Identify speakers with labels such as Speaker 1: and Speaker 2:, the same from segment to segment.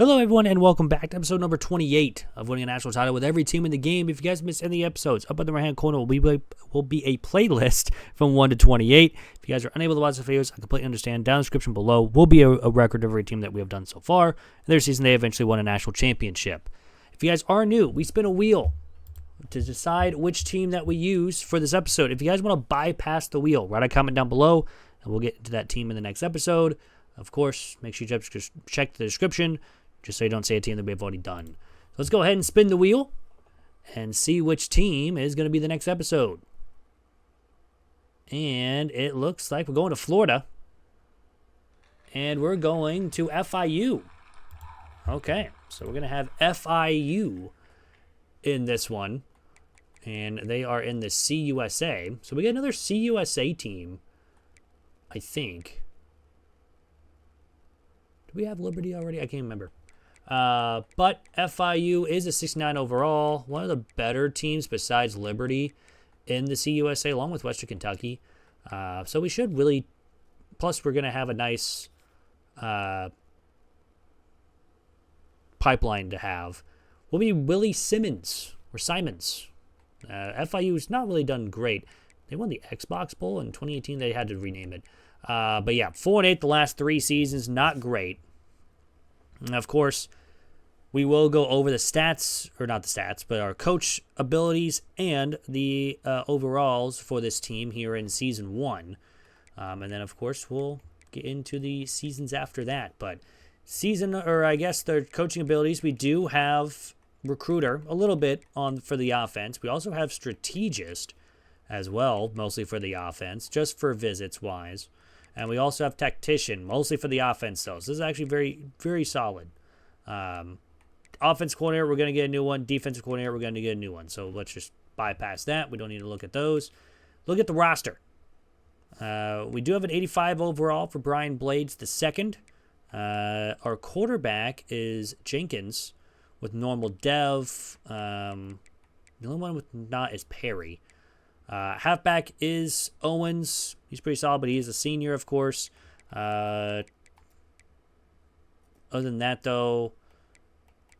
Speaker 1: Hello, everyone, and welcome back to episode number 28 of Winning a National Title with every team in the game. If you guys missed any episodes, up in the right-hand corner will be a playlist from 1 to 28. If you guys are unable to watch the videos, I completely understand. Down in the description below will be a record of every team that we have done so far. In their season, they eventually won a national championship. If you guys are new, we spin a wheel to decide which team that we use for this episode. If you guys want to bypass the wheel, write a comment down below, and we'll get into that team in the next episode. Of course, make sure you check the description, just so you don't say a team that we've already done. So let's go ahead and spin the wheel and see which team is going to be the next episode. And it looks like we're going to Florida. And we're going to FIU. Okay, so we're going to have FIU in this one. And they are in the CUSA. So we get another CUSA team, I think. Do we have Liberty already? I can't remember. But FIU is a 69 overall. One of the better teams besides Liberty in the CUSA, along with Western Kentucky. So we should really... Plus, we're going to have a nice pipeline to have. Will be Willie Simmons, or Simons. FIU's not really done great. They won the Xbox Bowl in 2018. They had to rename it. But yeah, 4-8 the last 3 seasons. Not great. And of course, we will go over the stats, or not the stats, but our coach abilities and the overalls for this team here in Season 1. And then, of course, we'll get into the seasons after that. But their coaching abilities, we do have recruiter a little bit for the offense. We also have strategist as well, mostly for the offense, just for visits-wise. And we also have tactician, mostly for the offense, though. So this is actually very, very solid. Offensive coordinator, we're going to get a new one. Defensive coordinator, we're going to get a new one. So let's just bypass that. We don't need to look at those. Look at the roster. We do have an 85 overall for Brian Blades II. Our quarterback is Jenkins with normal dev. The only one with not is Perry. Halfback is Owens. He's pretty solid, but he is a senior, of course. Other than that, though,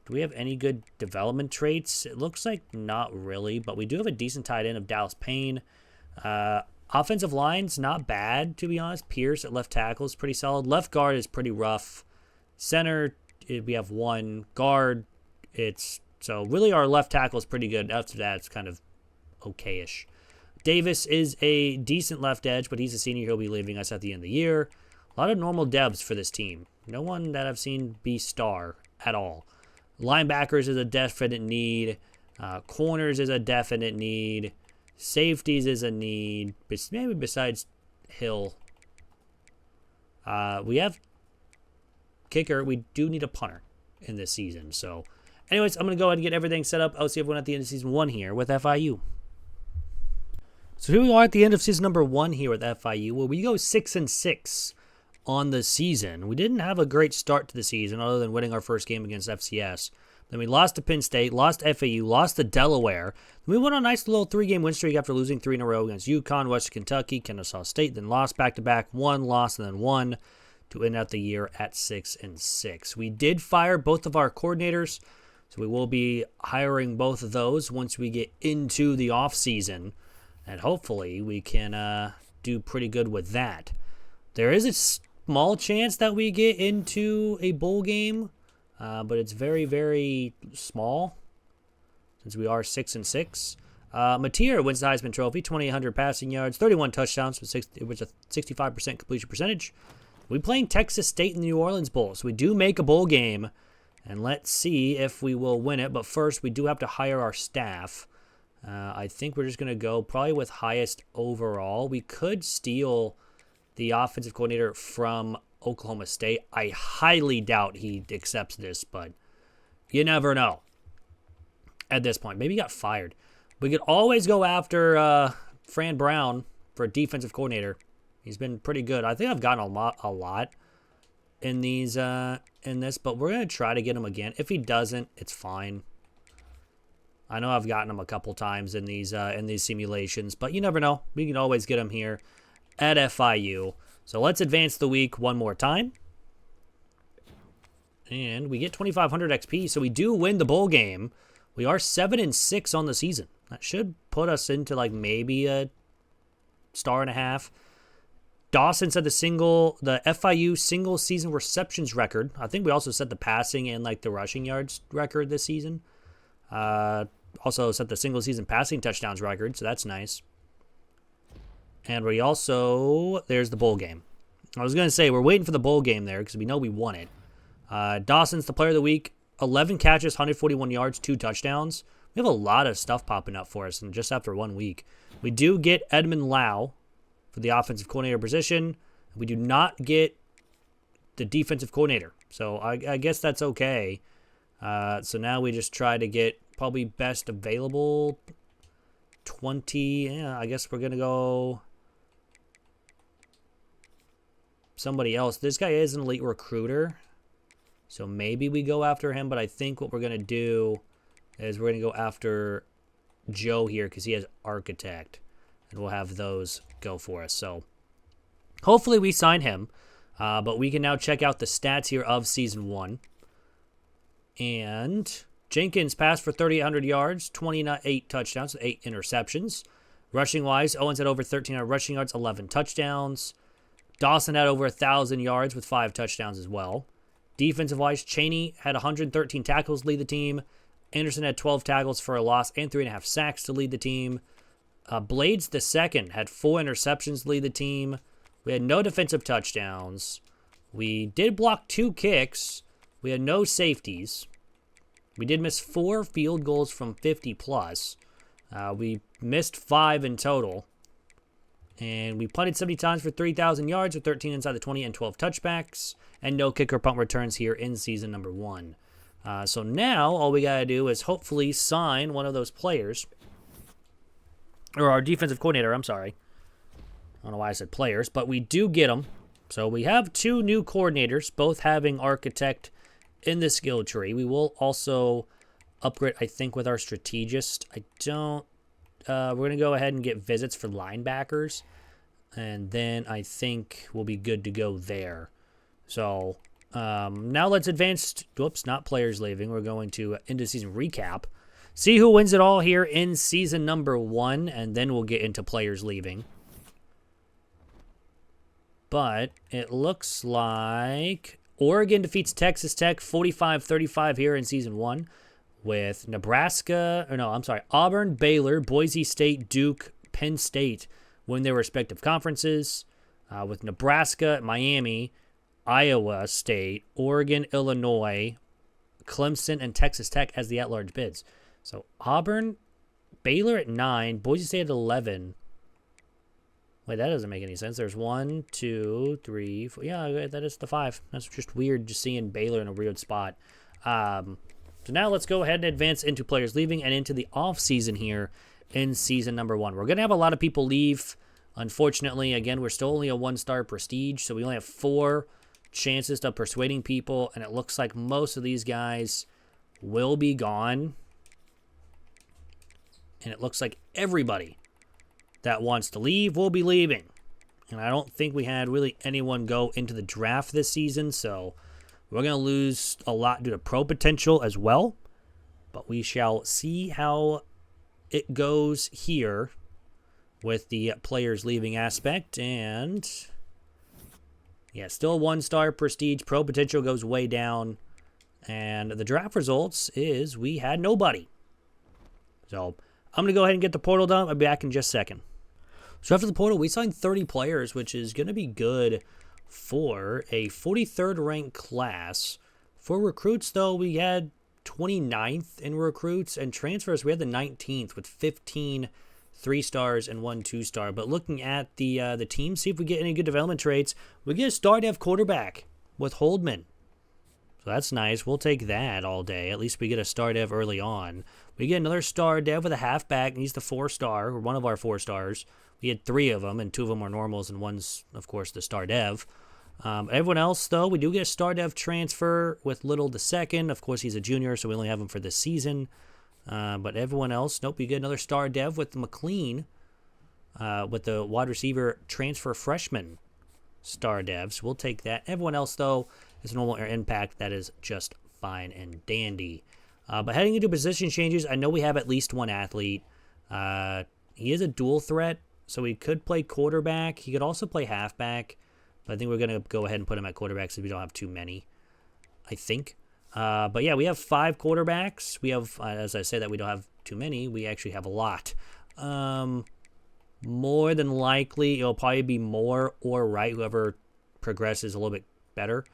Speaker 1: do we have any good development traits? It looks like not really, but we do have a decent tight end of Dallas Payne. Offensive line's not bad, to be honest. Pierce at left tackle is pretty solid. Left guard is pretty rough. Center, we have one. Guard, so really our left tackle is pretty good. After that, it's kind of okay-ish. Davis is a decent left edge, but he's a senior. He'll be leaving us at the end of the year. A lot of normal devs for this team. No one that I've seen be star at all. Linebackers is a definite need. Corners is a definite need. Safeties is a need. Maybe besides Hill. We have kicker. We do need a punter in this season. So, anyways, I'm going to go ahead and get everything set up. I'll see everyone at the end of season 1 here with FIU. So here we are at the end of season number 1 here with FIU, where we go 6-6 on the season. We didn't have a great start to the season other than winning our first game against FCS. Then we lost to Penn State, lost to FAU, lost to Delaware. Then we went on a nice little 3-game win streak after losing 3 in a row against Uconn, Western Kentucky, Kennesaw State, then lost back-to-back, one loss, and then one to end out the year at 6-6. We did fire both of our coordinators, so we will be hiring both of those once we get into the off-season. And hopefully we can do pretty good with that. There is a small chance that we get into a bowl game, but it's very, very small since we are 6-6. Mateer wins the Heisman Trophy, 2,800 passing yards, 31 touchdowns with a 65% completion percentage. We're playing Texas State in the New Orleans Bowl, so we do make a bowl game, and let's see if we will win it. But first, we do have to hire our staff. I think we're just going to go probably with highest overall. We could steal the offensive coordinator from Oklahoma State. I highly doubt he accepts this, but you never know at this point. Maybe he got fired. We could always go after Fran Brown for a defensive coordinator. He's been pretty good. I think I've gotten a lot in these in this, but we're going to try to get him again. If he doesn't, it's fine. I know I've gotten him a couple times in these simulations, but you never know. We can always get him here at FIU. So let's advance the week one more time. And we get 2,500 XP, so we do win the bowl game. We are 7-6 on the season. That should put us into like maybe a star and a half. Dawson set the FIU single season receptions record. I think we also set the passing and like the rushing yards record this season. Also set the single season passing touchdowns record, so that's nice. And we also, there's the bowl game. I was going to say, we're waiting for the bowl game there because we know we won it. Dawson's the player of the week. 11 catches, 141 yards, 2 touchdowns. We have a lot of stuff popping up for us in just after 1 week. We do get Edmund Lau for the offensive coordinator position. We do not get the defensive coordinator. So I guess that's okay. So now we just try to get probably best available 20. Yeah, I guess we're going to go somebody else. This guy is an elite recruiter. So maybe we go after him, but I think what we're going to do is we're going to go after Joe here because he has architect. And we'll have those go for us. So hopefully we sign him. But we can now check out the stats here of Season 1. And Jenkins passed for 3,800 yards, 28 touchdowns, 8 interceptions. Rushing-wise, Owens had over 1,300 rushing yards, 11 touchdowns. Dawson had over 1,000 yards with 5 touchdowns as well. Defensive-wise, Chaney had 113 tackles to lead the team. Anderson had 12 tackles for a loss and 3.5 sacks to lead the team. Blades II had 4 interceptions to lead the team. We had no defensive touchdowns. We did block 2 kicks. We had no safeties. We did miss 4 field goals from 50+. We missed 5 in total. And we punted 70 times for 3,000 yards with 13 inside the 20 and 12 touchbacks. And no kick or punt returns here in season number 1. So now all we got to do is hopefully sign one of those players. Or our defensive coordinator, I'm sorry. I don't know why I said players, but we do get them. So we have 2 new coordinators, both having architect in the skill tree. We will also upgrade, I think, with our strategist. We're going to go ahead and get visits for linebackers. And then I think we'll be good to go there. So now let's advance. Whoops, not players leaving. We're going to end of season recap. See who wins it all here in season number 1. And then we'll get into players leaving. But it looks like Oregon defeats Texas Tech 45-35 here in season 1. With Auburn, Baylor, Boise State, Duke, Penn State win their respective conferences. With Nebraska, Miami, Iowa State, Oregon, Illinois, Clemson, and Texas Tech as the at-large bids. So Auburn, Baylor at 9, Boise State at 11. Wait, that doesn't make any sense. There's 1, 2, 3, 4. Yeah, that is the 5. That's just weird just seeing Baylor in a weird spot. So now let's go ahead and advance into players leaving and into the off-season here in season number 1. We're going to have a lot of people leave. Unfortunately, again, we're still only a 1-star prestige, so we only have 4 chances of persuading people, and it looks like most of these guys will be gone. And it looks like everybody that wants to leave will be leaving. And I don't think we had really anyone go into the draft this season, so we're going to lose a lot due to pro potential as well. But we shall see how it goes here with the players leaving aspect. And yeah, still 1-star prestige. Pro potential goes way down. And the draft results is we had nobody. So I'm going to go ahead and get the portal done. I'll be back in just a second. So after the portal, we signed 30 players, which is going to be good for a 43rd ranked class. For recruits, though, we had 29th in recruits, and transfers, we had the 19th with 15 3-stars and 1 2-star. But looking at the team, see if we get any good development traits. We get a star dev quarterback with Holdman. So that's nice. We'll take that all day. At least we get a star dev early on. We get another star dev with a halfback, and he's the 4-star, or one of our 4-stars. We had 3 of them, and 2 of them are normals, and one's, of course, the star dev. Everyone else, though, we do get a star dev transfer with Little II. Of course, he's a junior, so we only have him for this season. But everyone else, nope, we get another star dev with McLean, with the wide receiver transfer freshman star devs. We'll take that. Everyone else, though, it's a normal air impact. That is just fine and dandy. But heading into position changes, I know we have at least one athlete. He is a dual threat, so he could play quarterback. He could also play halfback, but I think we're going to go ahead and put him at quarterback so we don't have too many, I think. But yeah, we have 5 quarterbacks. We have, as I say that we don't have too many, we actually have a lot. More than likely, it'll probably be Moore or Wright, whoever progresses a little bit better.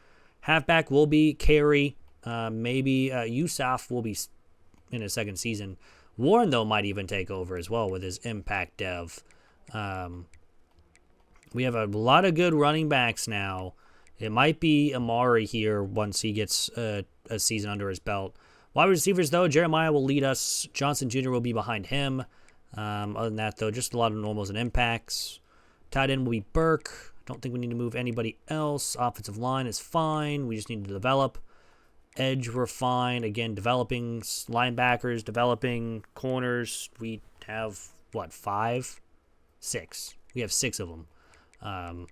Speaker 1: Halfback will be Carey. Maybe Yusuf will be in his second season. Warren, though, might even take over as well with his impact dev. We have a lot of good running backs now. It might be Amari here once he gets a season under his belt. Wide receivers, though, Jeremiah will lead us. Johnson Jr. will be behind him. Other than that, though, just a lot of normals and impacts. Tight end will be Burke. Don't think we need to move anybody else. Offensive line is fine. We just need to develop. Edge, we're fine. Again, developing linebackers, developing corners. We have, 5? 6. We have 6 of them.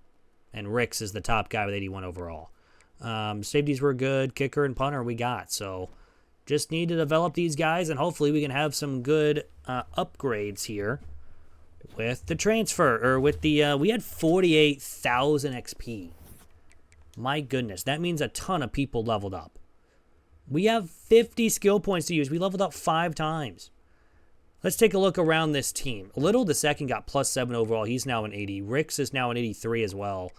Speaker 1: And Ricks is the top guy with 81 overall. Safeties were good. Kicker and punter we got. So just need to develop these guys, and hopefully we can have some good upgrades here with the transfer, or with the, we had 48,000 XP. My goodness, that means a ton of people leveled up. We have 50 skill points to use. We leveled up 5 times. Let's take a look around this team. Little the second got +7 overall. He's now an 80. Ricks is now an 83 as well.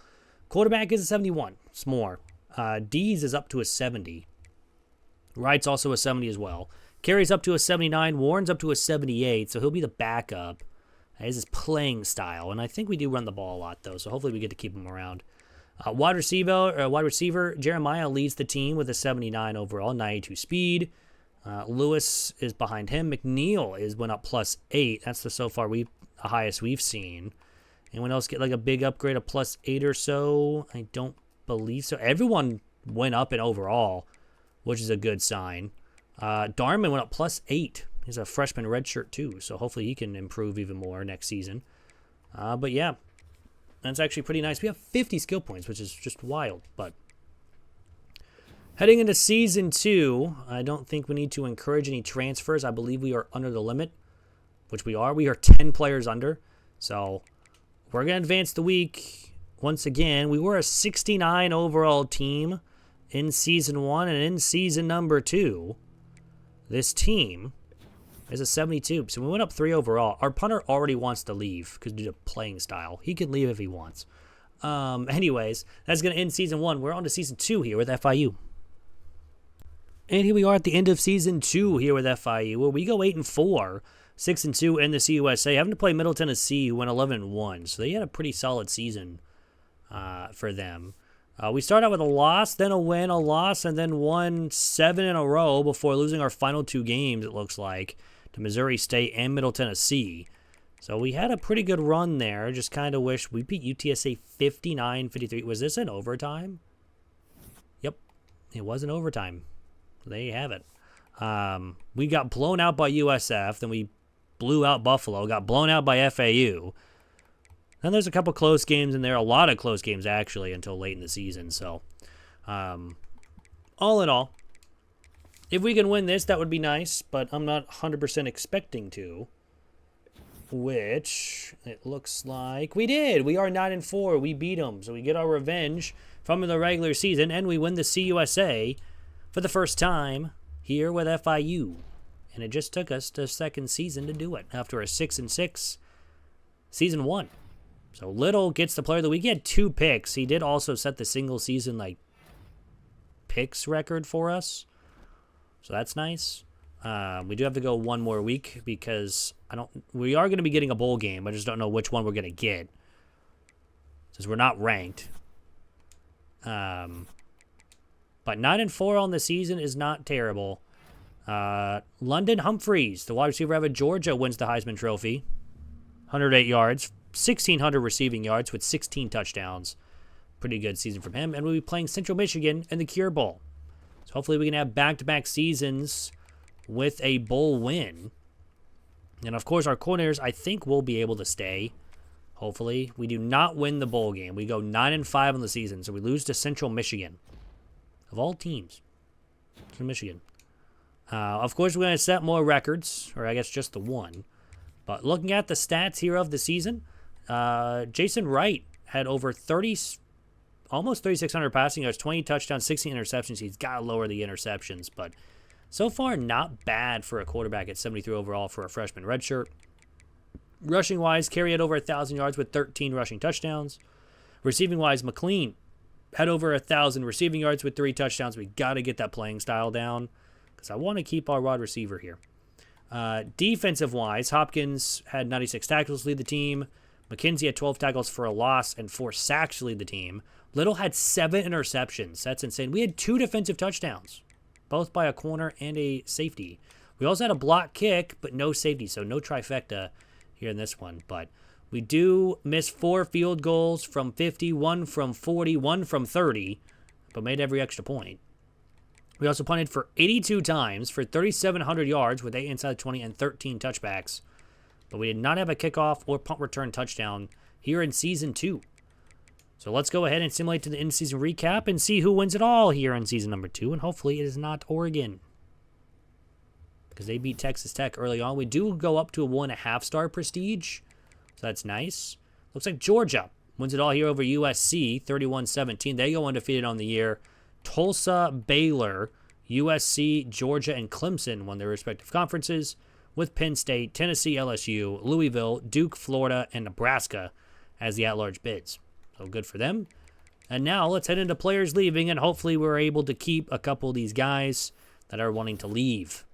Speaker 1: Quarterback is a 71. It's more. Dees is up to a 70. Wright's also a 70 as well. Carey's up to a 79. Warren's up to a 78, so he'll be the backup. That is his playing style, and I think we do run the ball a lot, though, so hopefully we get to keep him around. Wide receiver, Jeremiah leads the team with a 79 overall, 92 speed. Lewis is behind him. McNeil went up +8. That's the highest we've seen. Anyone else get like a big upgrade, a +8 or so? I don't believe so. Everyone went up in overall, which is a good sign. Darman went up +8. He's a freshman redshirt too, so hopefully he can improve even more next season. But yeah, that's actually pretty nice. We have 50 skill points, which is just wild. But heading into Season 2, I don't think we need to encourage any transfers. I believe we are under the limit, which we are. We are 10 players under. So we're going to advance the week. Once again, we were a 69 overall team in Season 1, and in Season number 2, this team is a 72. So we went up 3 overall. Our punter already wants to leave because due to playing style. He can leave if he wants. Anyways, that's going to end Season 1. We're on to Season 2 here with FIU. And here we are at the end of Season 2 here with FIU, where we go 8-4, 6-2 in the CUSA, having to play Middle Tennessee, who went 11-1. So they had a pretty solid season for them. We started out with a loss, then a win, a loss, and then won 7 in a row before losing our final 2 games, it looks like, to Missouri State and Middle Tennessee. So we had a pretty good run there. Just kind of wish we beat UTSA 59-53. Was this in overtime? Yep, it was in overtime. There you have it. We got blown out by USF, then we blew out Buffalo, got blown out by FAU. And there's a couple close games in there, a lot of close games actually, until late in the season. So, all in all, if we can win this, that would be nice, but I'm not 100% expecting to. Which, it looks like we did. We are 9-4. We beat them. So we get our revenge from the regular season, and we win the CUSA for the first time here with FIU. And it just took us the second season to do it after a 6-6 Season 1. So Little gets the player of the week. He had 2 picks. He did also set the single season picks record for us. So that's nice. We do have to go one more week because we are going to be getting a bowl game. I just don't know which one we're going to get since we're not ranked. But 9-4 on the season is not terrible. London Humphreys, the wide receiver out of Georgia, wins the Heisman Trophy. 108 yards. 1,600 receiving yards with 16 touchdowns. Pretty good season from him. And we'll be playing Central Michigan in the Cure Bowl. So hopefully we can have back-to-back seasons with a bowl win. And of course our corners, I think, will be able to stay. Hopefully. We do not win the bowl game. We go 9-5 on the season. So we lose to Central Michigan. of all teams. From Michigan. Of course, we're going to set more records, or I guess just the one. But looking at the stats here of the season, Jason Wright had over almost 3,600 passing yards, 20 touchdowns, 16 interceptions. He's got to lower the interceptions, but so far not bad for a quarterback at 73 overall for a freshman redshirt. Rushing-wise, Carey had over 1,000 yards with 13 rushing touchdowns. Receiving-wise, McLean had over 1,000 receiving yards with 3 touchdowns. We got to get that playing style down because I want to keep our wide receiver here. Defensive-wise, Hopkins had 96 tackles to lead the team. McKenzie had 12 tackles for a loss and 4 sacks to lead the team. Little had 7 interceptions. That's insane. We had 2 defensive touchdowns, both by a corner and a safety. We also had a block kick, but no safety, so no trifecta here in this one. But we do miss 4 field goals from 50, 1 from 40, 1 from 30, but made every extra point. We also punted for 82 times for 3,700 yards with 8 inside the 20 and 13 touchbacks. But we did not have a kickoff or punt return touchdown here in Season 2. So let's go ahead and simulate to the in-season recap and see who wins it all here in Season number 2. And hopefully it is not Oregon, because they beat Texas Tech early on. We do go up to a 1.5-star prestige, so that's nice. Looks like Georgia wins it all here over USC, 31-17. They go undefeated on the year. Tulsa, Baylor, USC, Georgia, and Clemson won their respective conferences, with Penn State, Tennessee, LSU, Louisville, Duke, Florida, and Nebraska as the at-large bids. So good for them. And now let's head into players leaving, and hopefully we're able to keep a couple of these guys that are wanting to leave.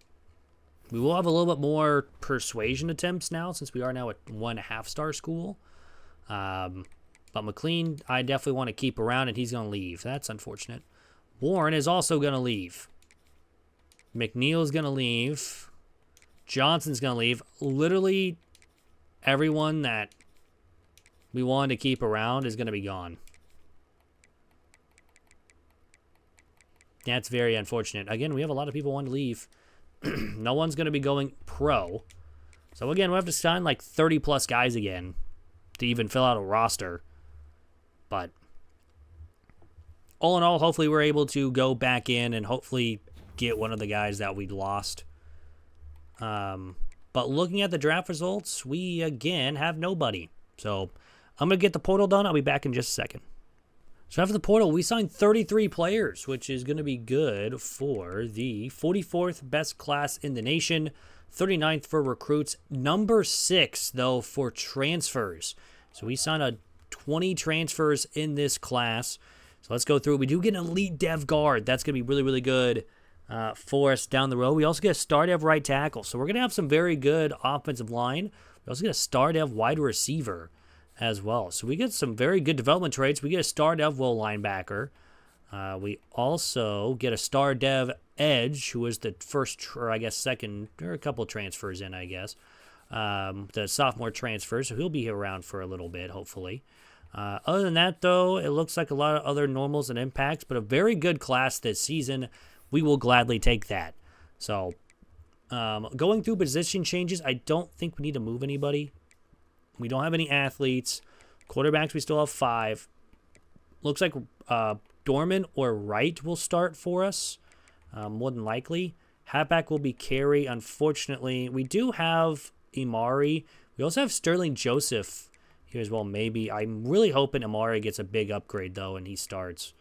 Speaker 1: We will have a little bit more persuasion attempts now, since we are now a 1.5-star school. But McLean, I definitely want to keep around, and he's going to leave. That's unfortunate. Warren is also going to leave. McNeil's going to leave. Johnson's going to leave. Literally everyone that we wanted to keep around is going to be gone. That's very unfortunate. Again, we have a lot of people wanting to leave. No one's going to be going pro. So again, we'll have to sign like 30-plus guys again to even fill out a roster. But all in all, hopefully we're able to go back in and hopefully get one of the guys that we lost. But looking at the draft results, we again have nobody. So I'm going to get the portal done. I'll be back in just a second. So after the portal, we signed 33 players, which is going to be good for the 44th best class in the nation, 39th for recruits, number 6, though, for transfers. So we signed 20 transfers in this class. So let's go through it. We do get an elite dev guard. That's going to be really, really good for us down the road. We also get a star dev right tackle. So we're going to have some very good offensive line. We also get a star dev wide receiver as well. So we get some very good development traits. We get a star dev will linebacker. We also get a star dev edge, who was the first, or I guess second, there are a couple transfers in, I guess. The sophomore transfer, so he'll be around for a little bit, hopefully. Other than that, though, it looks like a lot of other normals and impacts, but a very good class this season. We will gladly take that. So, going through position changes, I don't think we need to move anybody. We don't have any athletes. Quarterbacks, we still have 5. Looks like Dorman or Wright will start for us, more than likely. Halfback will be Carey. Unfortunately, we do have Imari. We also have Sterling Joseph here as well, maybe. I'm really hoping Imari gets a big upgrade, though, and he starts.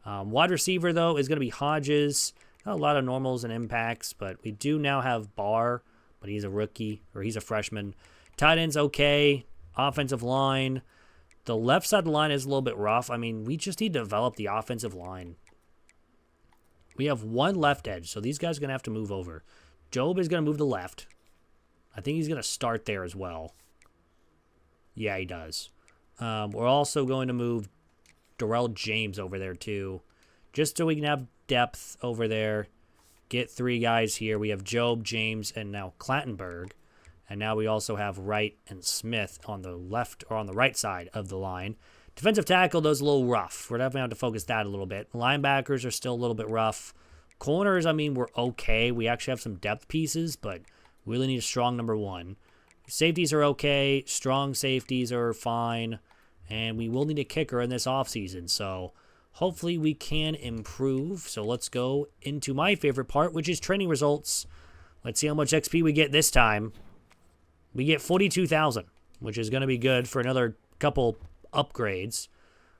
Speaker 1: Wide receiver, though, is going to be Hodges. Not a lot of normals and impacts, but we do now have Barr, but he's a rookie, or he's a freshman. Tight end's okay. Offensive line. The left side of the line is a little bit rough. I mean, we just need to develop the offensive line. We have one left edge, so these guys are going to have to move over. Job is going to move to left. I think he's going to start there as well. Yeah, he does. We're also going to move Darrell James over there, too, just so we can have depth over there. Get 3 guys here. We have Job, James, and now Clattenburg. And now we also have Wright and Smith on the left or on the right side of the line. Defensive tackle, those a little rough. We're definitely going to have to focus that a little bit. Linebackers are still a little bit rough. Corners, I mean, we're okay. We actually have some depth pieces, but we really need a strong number 1. Safeties are okay. Strong safeties are fine. And we will need a kicker in this offseason. So hopefully we can improve. So let's go into my favorite part, which is training results. Let's see how much XP we get this time. We get 42,000, which is going to be good for another couple upgrades.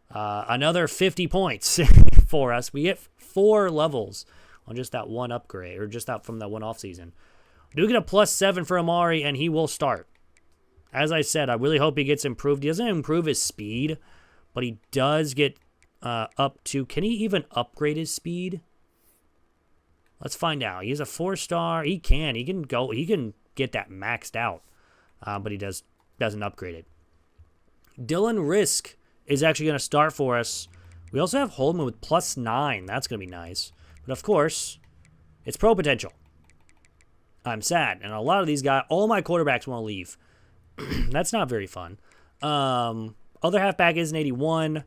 Speaker 1: Another 50 points for us. We get 4 levels on just that one upgrade, or just out from that one offseason. We do get a +7 for Amari, and he will start. As I said, I really hope he gets improved. He doesn't improve his speed, but he does get up to... Can he even upgrade his speed? Let's find out. He's a 4-star. He can. He can go. He can get that maxed out, but he doesn't upgrade it. Dylan Risk is actually going to start for us. We also have Holman with +9. That's going to be nice. But of course, it's pro potential. I'm sad. And a lot of these guys, all my quarterbacks want to leave. That's not very fun. Other halfback is an 81.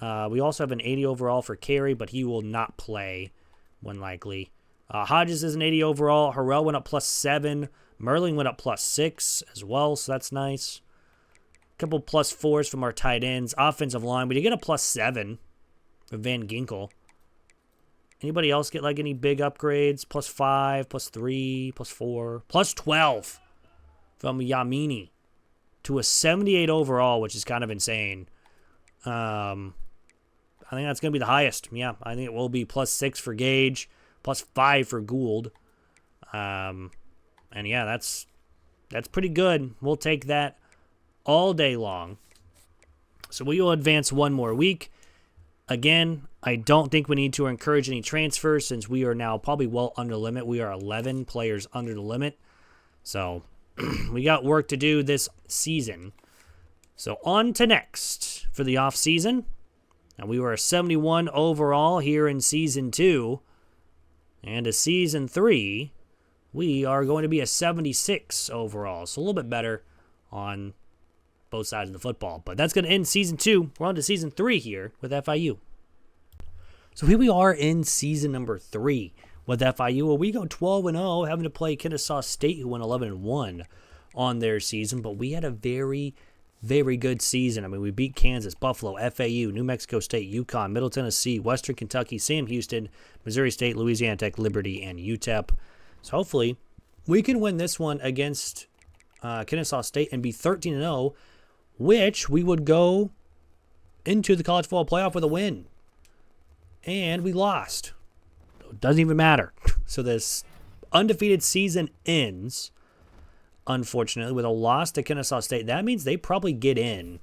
Speaker 1: We also have an 80 overall for Carey, but he will not play when likely. Hodges is an 80 overall. Harrell went up +7. Merling went up +6 as well, so that's nice. Couple +4s from our tight ends. Offensive line, we did get a +7 from Van Ginkel. Anybody else get like any big upgrades? +5, +3, +4, +12 from Yamini to a 78 overall, which is kind of insane. I think that's going to be the highest. Yeah, I think it will be +6 for Gage, +5 for Gould. And yeah, that's pretty good. We'll take that all day long. So we will advance one more week. Again, I don't think we need to encourage any transfers since we are now probably well under the limit. We are 11 players under the limit. So we got work to do this season. So on to next for the off season. Now we were a 71 overall here in season 2. And a season 3, we are going to be a 76 overall. So a little bit better on both sides of the football. But that's going to end season 2. We're on to season 3 here with FIU. So here we are in season number 3 with FIU. Well, we go 12-0, having to play Kennesaw State, who went 11-1 on their season. But we had a very, very good season. I mean, we beat Kansas, Buffalo, FAU, New Mexico State, Uconn, Middle Tennessee, Western Kentucky, Sam Houston, Missouri State, Louisiana Tech, Liberty, and UTEP. So hopefully we can win this one against Kennesaw State and be 13-0, which we would go into the college football playoff with a win. And we lost. It doesn't even matter. So this undefeated season ends, unfortunately, with a loss to Kennesaw State. That means they probably get in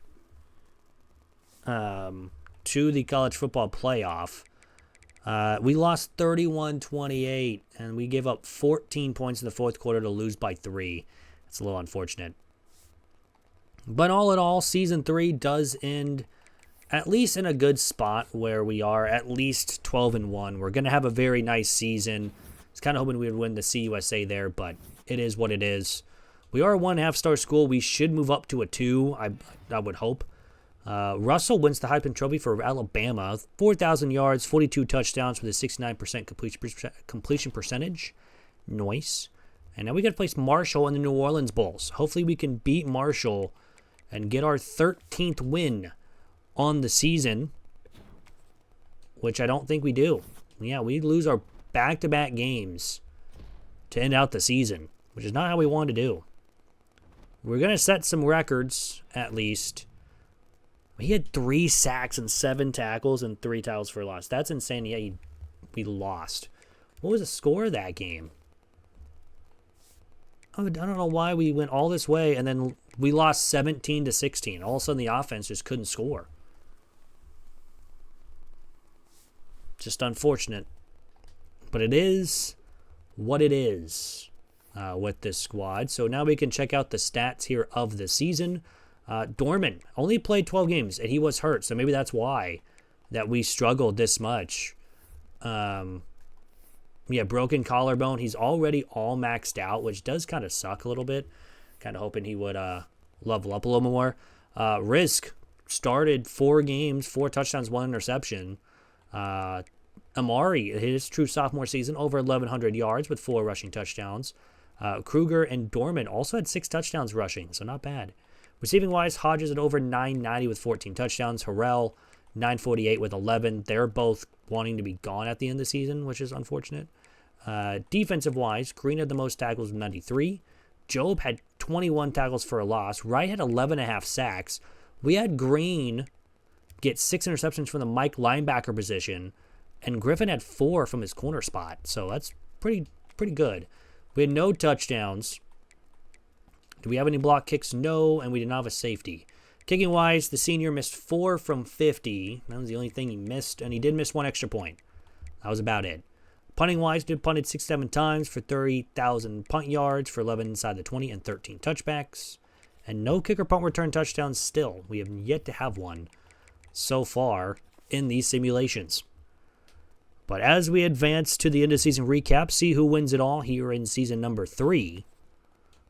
Speaker 1: to the college football playoff. We lost 31-28, and we gave up 14 points in the fourth quarter to lose by 3. It's a little unfortunate. But all in all, season 3 does end at least in a good spot where we are at least 12-1. We're going to have a very nice season. I was kind of hoping we would win the CUSA there, but it is what it is. We are a 1.5-star school. We should move up to a 2, I would hope. Russell wins the Heisman Trophy for Alabama. 4,000 yards, 42 touchdowns with a 69% completion percentage. Nice. And now we got to place Marshall in the New Orleans Bowls. Hopefully we can beat Marshall and get our 13th win on the season, which I don't think we do. Yeah, we lose our back-to-back games to end out the season, which is not how we want to do. We're going to set some records, at least. He had 3 sacks and 7 tackles and 3 tackles for loss. That's insane. Yeah, we lost. What was the score of that game? I don't know why we went all this way and then we lost 17-16. All of a sudden, the offense just couldn't score. Just unfortunate. But it is what it is with this squad. So now we can check out the stats here of the season. Dorman only played 12 games, and he was hurt. So maybe that's why that we struggled this much. Yeah, broken collarbone. He's already all maxed out, which does kind of suck a little bit. Kind of hoping he would level up a little more. Risk started 4 games, 4 touchdowns, 1 interception. Amari, his true sophomore season, over 1,100 yards with 4 rushing touchdowns. Kruger and Dorman also had 6 touchdowns rushing, so not bad. Receiving-wise, Hodges at over 990 with 14 touchdowns. Harrell, 948 with 11. They're both wanting to be gone at the end of the season, which is unfortunate. Defensive-wise, Green had the most tackles with 93. Job had 21 tackles for a loss. Wright had 11.5 sacks. We had Green get 6 interceptions from the Mike linebacker position, and Griffin had 4 from his corner spot. So that's pretty good. We had no touchdowns. Do we have any block kicks? No, and we did not have a safety. Kicking-wise, the senior missed 4 from 50. That was the only thing he missed, and he did miss 1 extra point. That was about it. Punting-wise, did punted 6-7 times for 30,000 punt yards for 11 inside the 20 and 13 touchbacks. And no kicker punt return touchdowns still. We have yet to have one so far in these simulations. But as we advance to the end of season recap, see who wins it all here in season number 3,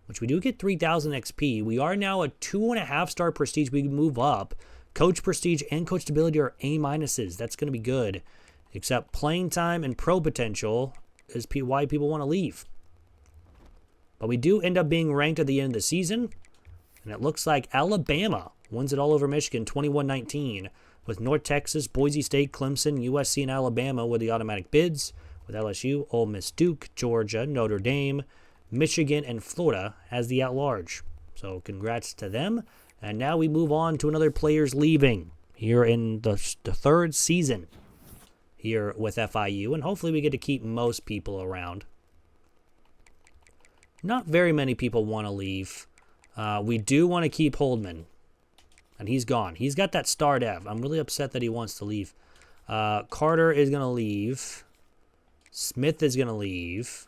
Speaker 1: which we do get 3,000 XP. We are now a 2.5-star prestige. We move up. Coach prestige and coach stability are A-minuses. That's going to be good. Except playing time and pro potential is why people want to leave. But we do end up being ranked at the end of the season. And it looks like Alabama wins it all over Michigan 21-19. With North Texas, Boise State, Clemson, USC, and Alabama with the automatic bids. With LSU, Ole Miss, Duke, Georgia, Notre Dame, Michigan, and Florida as the at-large. So congrats to them. And now we move on to another players leaving here in the third season here with FIU. And hopefully we get to keep most people around. Not very many people want to leave. We do want to keep Holdman. And he's gone. He's got that star dev. I'm really upset that he wants to leave. Carter is going to leave. Smith is going to leave.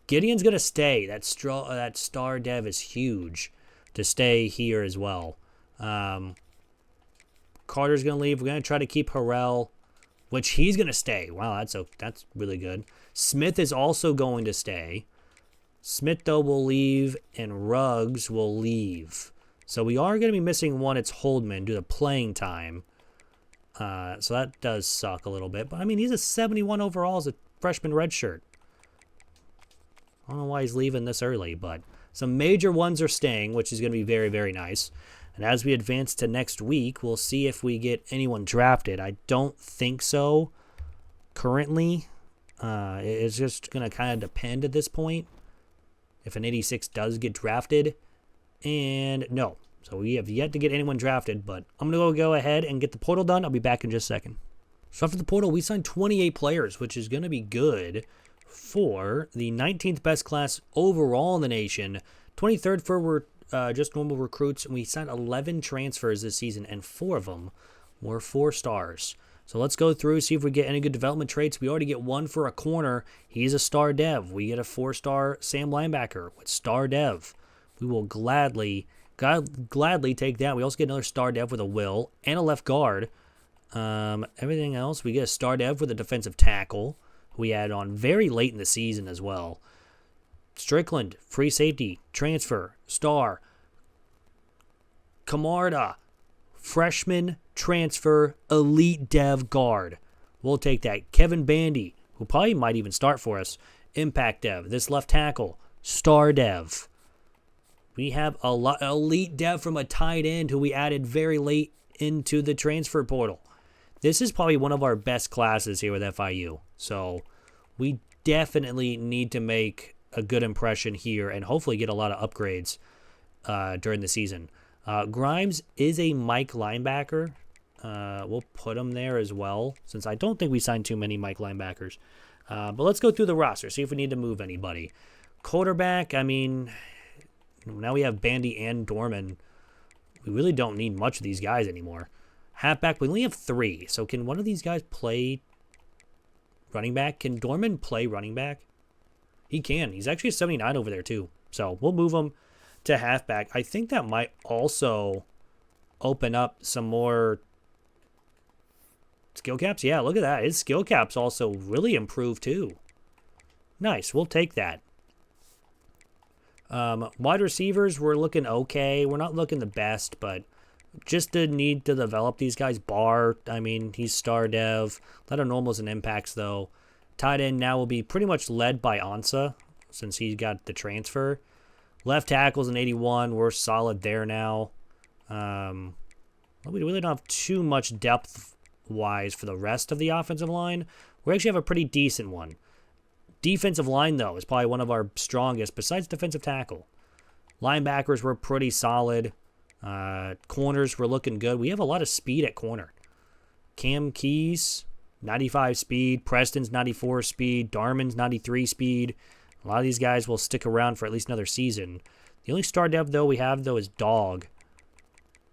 Speaker 1: Gideon's going to stay. That star dev is huge to stay here as well. Carter's going to leave. We're going to try to keep Harrell, which he's going to stay. Wow, that's really good. Smith is also going to stay. Smith, though, will leave, and Ruggs will leave. So we are going to be missing one. It's Holdman due to playing time. So that does suck a little bit. But, I mean, he's a 71 overall as a freshman redshirt. I don't know why he's leaving this early, but some major ones are staying, which is going to be very, very nice. And as we advance to next week, we'll see if we get anyone drafted. I don't think so currently. It's just going to kind of depend at this point if an 86 does get drafted. And no. So we have yet to get anyone drafted, but I'm going to go ahead and get the portal done. I'll be back in just a second. So after the portal, we signed 28 players, which is going to be good for the 19th best class overall in the nation. 23rd for just normal recruits, and we signed 11 transfers this season, and 4 of them were 4 stars. So let's go through, see if we get any good development traits. We already get 1 for a corner. He's a star dev. We get a 4-star Sam linebacker with star dev. We will gladly take that. We also get another star dev with a will and a left guard. Everything else, we get a star dev with a defensive tackle. We add on very late in the season as well. Strickland, free safety, transfer, star. Camarda, freshman, transfer, elite dev guard. We'll take that. Kevin Bandy, who probably might even start for us, impact dev. This left tackle, star dev. We have a elite dev from a tight end who we added very late into the transfer portal. This is probably one of our best classes here with FIU. So we definitely need to make a good impression here and hopefully get a lot of upgrades during the season. Grimes is a Mike linebacker. We'll put him there as well, since I don't think we signed too many Mike linebackers. But let's go through the roster, see if we need to move anybody. Quarterback, I mean, now we have Bandy and Dorman. We really don't need much of these guys anymore. Halfback, we only have 3. So can one of these guys play running back? Can Dorman play running back? He can. He's actually a 79 over there too. So we'll move him to halfback. I think that might also open up some more skill caps. Yeah, look at that. His skill caps also really improved too. Nice. We'll take that. Wide receivers, we're looking okay. We're not looking the best, but just the need to develop these guys. Barr, I mean, he's star dev. A lot of normals and impacts, though. Tight end now will be pretty much led by Ansa, since he got the transfer. Left tackle's an 81. We're solid there now. we really don't have too much depth-wise for the rest of the offensive line. We actually have a pretty decent one. Defensive line, though, is probably one of our strongest, besides defensive tackle. Linebackers were pretty solid. Corners were looking good. We have a lot of speed at corner. Cam Keys, 95 speed. Preston's 94 speed. Darman's 93 speed. A lot of these guys will stick around for at least another season. The only star depth, though, we have, though, is Dog.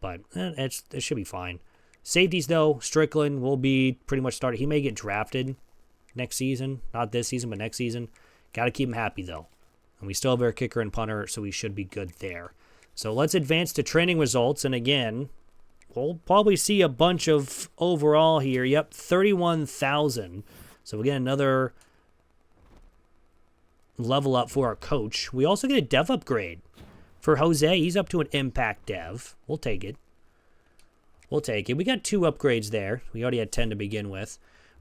Speaker 1: But it should be fine. Safeties, though, Strickland will be pretty much started. He may get drafted next season. Not this season, but next season. Got to keep him happy, though. And we still have our kicker and punter, so we should be good there. So let's advance to training results. And again, we'll probably see a bunch of overall here. Yep, 31,000. So again, another level up for our coach. We also get a dev upgrade for Jose. He's up to an impact dev. We'll take it. We'll take it. We got 2 upgrades there. We already had 10 to begin with.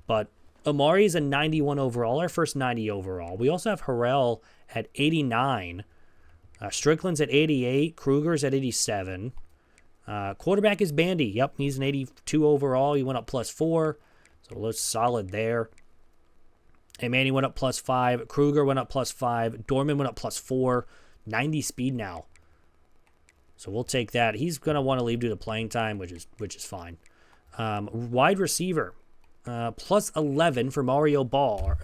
Speaker 1: But Amari is a 91 overall, our first 90 overall. We also have Harrell at 89. Strickland's at 88. Kruger's at 87. Quarterback is Bandy. Yep, he's an 82 overall. He went up +4. So looks solid there. And Manny went up +5. Kruger went up +5. Dorman went up +4. 90 speed now. So we'll take that. He's going to want to leave due to playing time, which is fine. Wide receiver. +11 for Mario Barr.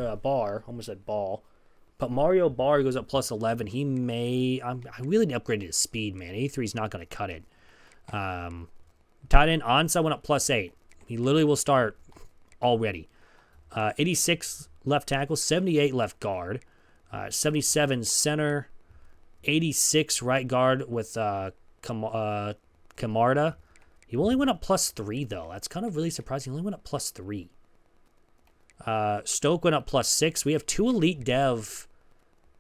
Speaker 1: Almost said Ball. But Mario Barr goes up +11. He may... I really upgraded his speed, man. 83 is not going to cut it. Tight end Ansa went up +8. He literally will start already. 86 left tackle. 78 left guard. 77 center. 86 right guard with Camarda. He only went up +3, though. That's kind of really surprising. He only went up +3. Stoke went up +6. We have 2 elite dev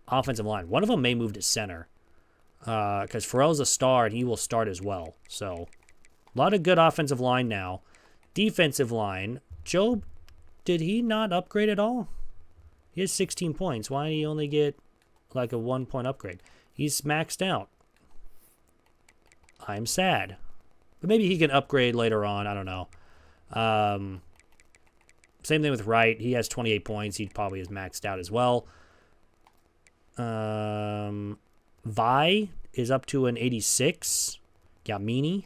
Speaker 1: offensive line. One of them may move to center because Farrell's a star, and he will start as well. So a lot of good offensive line now. Defensive line. Job, did he not upgrade at all? He has 16 points. Why did he only get like a 1-point upgrade? He's maxed out. I'm sad. But maybe he can upgrade later on. I don't know. Same thing with Wright. He has 28 points. He probably is maxed out as well. Vi is up to an 86. Yamini.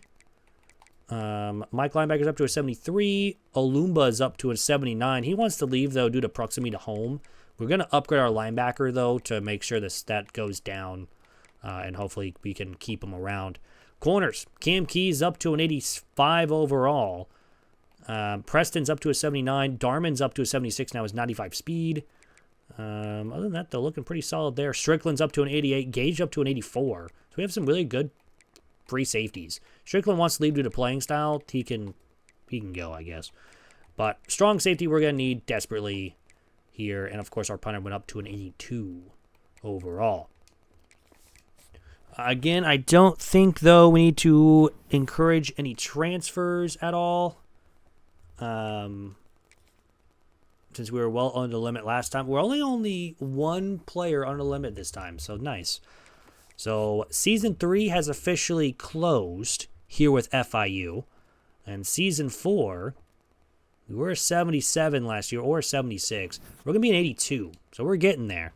Speaker 1: Mike Linebacker is up to a 73. Olumba is up to a 79. He wants to leave, though, due to proximity to home. We're going to upgrade our linebacker, though, to make sure the stat goes down. And hopefully we can keep him around. Corners. Cam Keys up to an 85 overall. Preston's up to a 79. Darman's up to a 76 now. Is 95 speed. Other than that, they're looking pretty solid there. Strickland's up to an 88. Gage up to an 84. So we have some really good free safeties. Strickland wants to leave due to playing style. He can go, I guess. But strong safety we're going to need desperately here. And, of course, our punter went up to an 82 overall. Again, I don't think, though, we need to encourage any transfers at all. Since we were well under the limit last time. We're only 1 player under the limit this time, so nice. So, Season 3 has officially closed here with FIU. And Season 4, we were a 77 last year, or a 76. We're going to be an 82, so we're getting there.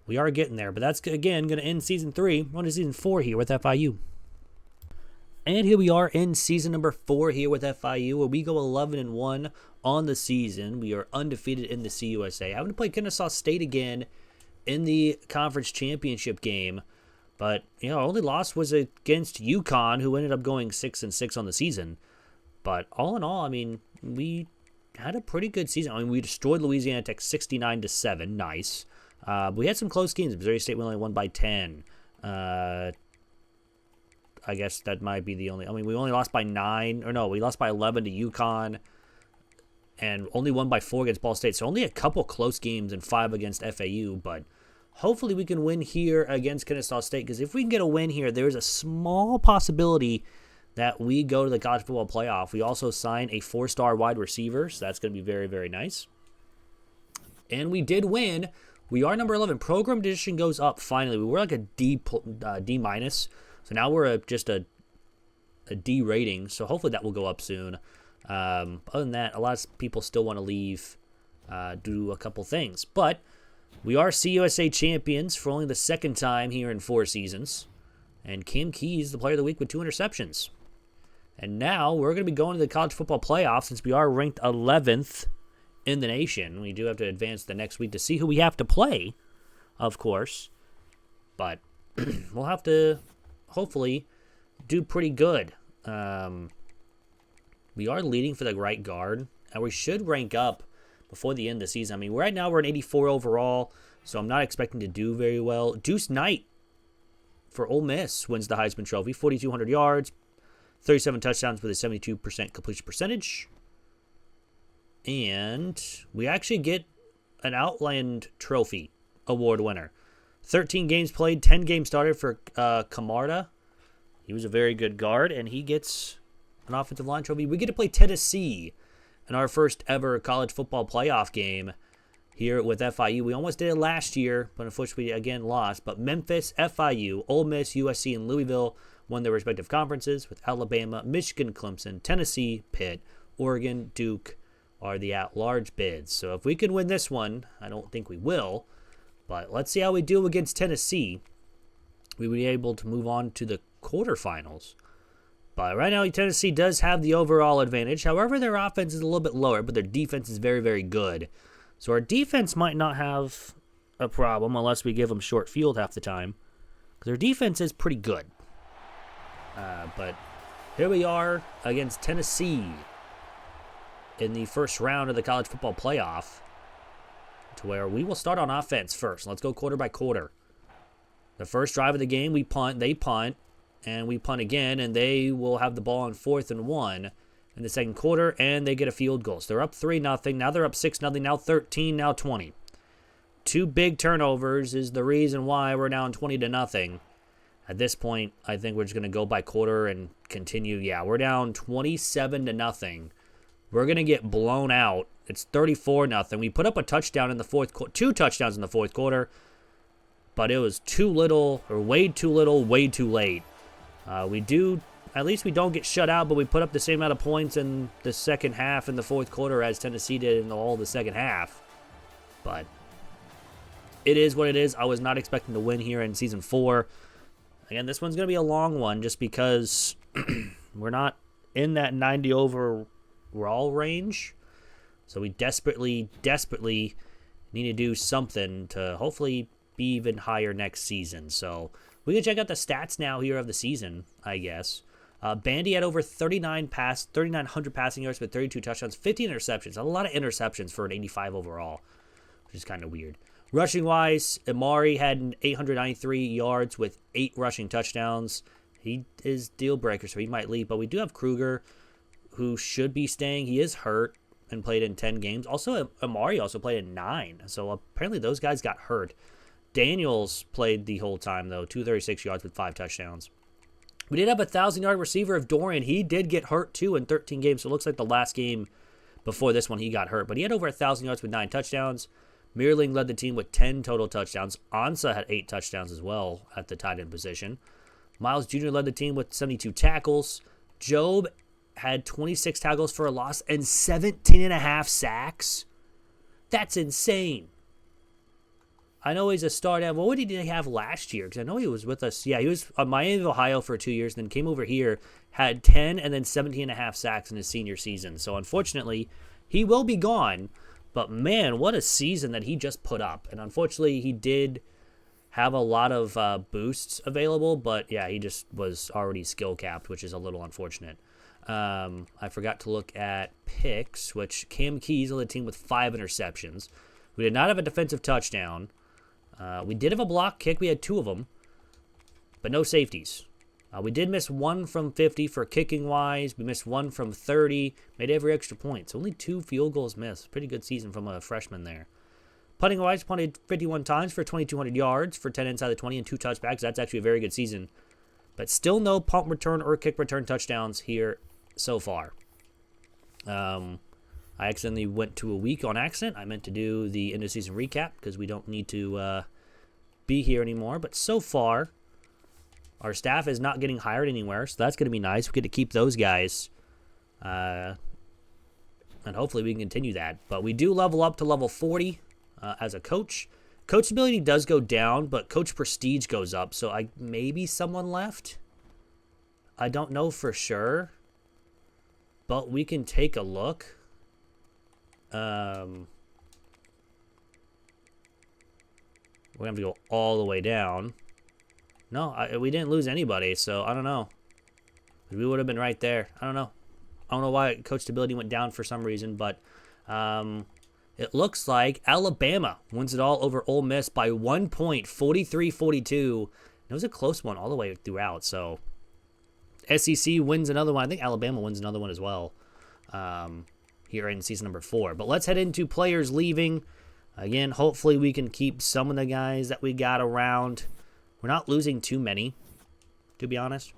Speaker 1: We are getting there, but that's, again, going to end Season 3. We're on to Season 4 here with FIU. And here we are in Season number 4 here with FIU, where we go 11-1 on the season. We are undefeated in the CUSA. Having to play Kennesaw State again in the conference championship game. But, our only loss was against Uconn, who ended up going 6-6 on the season. But all in all, we had a pretty good season. We destroyed Louisiana Tech 69-7. Nice. We had some close games. Missouri State only won by 10. I guess that might be the only... we only lost by 9. Or no, we lost by 11 to UConn. And only won by 4 against Ball State. So only a couple close games and 5 against FAU. But hopefully we can win here against Kennesaw State. Because if we can get a win here, there's a small possibility that we go to the college football playoff. We also sign a 4-star wide receiver. So that's going to be very, very nice. And we did win. We are number 11. Program edition goes up finally. We were like a D minus. So now we're just a a D rating, so hopefully that will go up soon. Other than that, a lot of people still want to leave due to a couple things. But we are CUSA champions for only the second time here in 4 seasons. And Cam Keyes, the player of the week with 2 interceptions. And now we're going to be going to the college football playoff since we are ranked 11th in the nation. We do have to advance the next week to see who we have to play, of course. But we'll have to hopefully do pretty good. We are leading for the right guard, and we should rank up before the end of the season. I mean, right now we're an 84 overall, so I'm not expecting to do very well. Deuce Knight for Ole Miss wins the Heisman Trophy, 4,200 yards, 37 touchdowns with a 72% completion percentage. And we actually get an Outland Trophy award winner. 13 games played, 10 games started for Camarda. He was a very good guard, and he gets an offensive line trophy. We get to play Tennessee in our first ever college football playoff game here with FIU. We almost did it last year, but unfortunately we again lost. But Memphis, FIU, Ole Miss, USC, and Louisville won their respective conferences, with Alabama, Michigan, Clemson, Tennessee, Pitt, Oregon, Duke are the at-large bids. So if we can win this one, I don't think we will, but let's see how we do against Tennessee. We will be able to move on to the quarterfinals. But right now, Tennessee does have the overall advantage. However, their offense is a little bit lower, but their defense is very, very good. So our defense might not have a problem unless we give them short field half the time, because their defense is pretty good. But here we are against Tennessee in the first round of the college football playoff, to where we will start on offense first. Let's go quarter by quarter. The first drive of the game, we punt, they punt, and we punt again, and they will have the ball on 4th and 1 in the second quarter, and they get a field goal. So they're up 3-0. Now they're up 6-0. Now 13. Now 20. 2 big turnovers is the reason why we're down 20-0. At this point, I think we're just going to go by quarter and continue. Yeah, we're down 27-0. We're going to get blown out. It's 34-0. We put up a touchdown in the fourth quarter, 2 touchdowns in the fourth quarter, but it was too little, or way too little, way too late. At least we don't get shut out, but we put up the same amount of points in the second half in the fourth quarter as Tennessee did in all the second half. But it is what it is. I was not expecting to win here in Season 4. Again, this one's going to be a long one just because we're not in that 90 overall range. So we desperately need to do something to hopefully be even higher next season. So we can check out the stats now here of the season, I guess. Bandy had over 3,900 passing yards with 32 touchdowns, 15 interceptions. A lot of interceptions for an 85 overall, which is kind of weird. Rushing-wise, Amari had 893 yards with 8 rushing touchdowns. He is deal breaker, so he might leave. But we do have Kruger, who should be staying. He is hurt and played in 10 games. Also, Amari also played in 9. So apparently those guys got hurt. Daniels played the whole time, though. 236 yards with 5 touchdowns. We did have a 1,000-yard receiver of Dorian. He did get hurt, too, in 13 games. So it looks like the last game before this one he got hurt. But he had over 1,000 yards with 9 touchdowns. Meerling led the team with 10 total touchdowns. Ansah had 8 touchdowns as well at the tight end position. Miles Jr. led the team with 72 tackles. Job had 26 tackles for a loss and 17.5 sacks. That's insane. I know he's a star now. What did he have last year? Because I know he was with us. Yeah, he was on Miami of Ohio for 2 years, then came over here, had 10 and then 17.5 sacks in his senior season. So unfortunately, he will be gone. But man, what a season that he just put up. And unfortunately, he did have a lot of boosts available. But yeah, he just was already skill capped, which is a little unfortunate. I forgot to look at picks, which Cam Keyes led the team with 5 interceptions. We did not have a defensive touchdown. We did have a block kick. We had 2 of them, but no safeties. We did miss 1 from 50 for kicking wise. We missed 1 from 30. Made every extra point. So only 2 field goals missed. Pretty good season from a freshman there. Punting wise, punted 51 times for 2,200 yards for 10 inside the 20 and 2 touchbacks. That's actually a very good season. But still no punt return or kick return touchdowns here so far. I accidentally went to a week on accident. I meant to do the end of season recap because we don't need to be here anymore. But so far, Our staff is not getting hired anywhere, so that's going to be nice. We get to keep those guys. And hopefully we can continue that. But we do level up to level 40 as a coach. Coach ability does go down, but coach prestige goes up. So maybe someone left. I don't know for sure. But we can take a look. We're going to have to go all the way down. No, we didn't lose anybody, so I don't know. We would have been right there. I don't know. I don't know why coach stability went down for some reason, but it looks like Alabama wins it all over Ole Miss by 1 point, 43-42. It was a close one all the way throughout, so SEC wins another one. I think Alabama wins another one as well here in season number 4. But let's head into players leaving. Again, hopefully we can keep some of the guys that we got around. We're not losing too many, to be honest.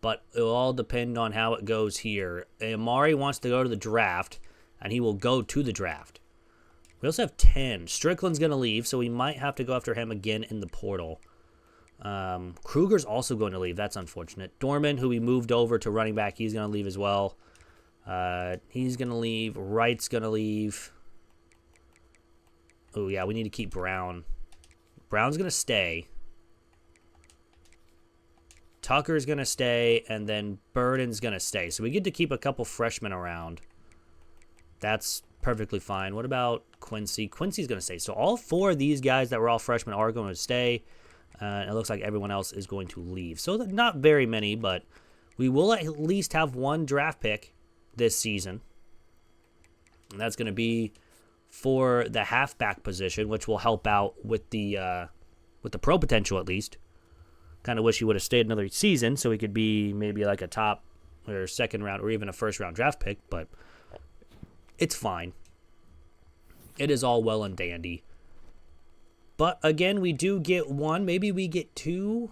Speaker 1: But it'll all depend on how it goes here. Amari wants to go to the draft, and he will go to the draft. We also have 10. Strickland's going to leave, so we might have to go after him again in the portal. Kruger's also going to leave. That's unfortunate. Dorman, who we moved over to running back, he's going to leave as well. He's going to leave. Wright's going to leave. Oh, yeah, we need to keep Brown. Brown's going to stay. Tucker's going to stay, and then Burden's going to stay. So we get to keep a couple freshmen around. That's perfectly fine. What about Quincy? Quincy's going to stay. So all 4 of these guys that were all freshmen are going to stay. It looks like everyone else is going to leave. So not very many, but we will at least have 1 draft pick this season. And that's going to be for the halfback position, which will help out with the pro potential at least. Kind of wish he would have stayed another season so he could be maybe like a top or second round or even a first round draft pick, but it's fine. It is all well and dandy. But again, we do get 1. Maybe we get 2.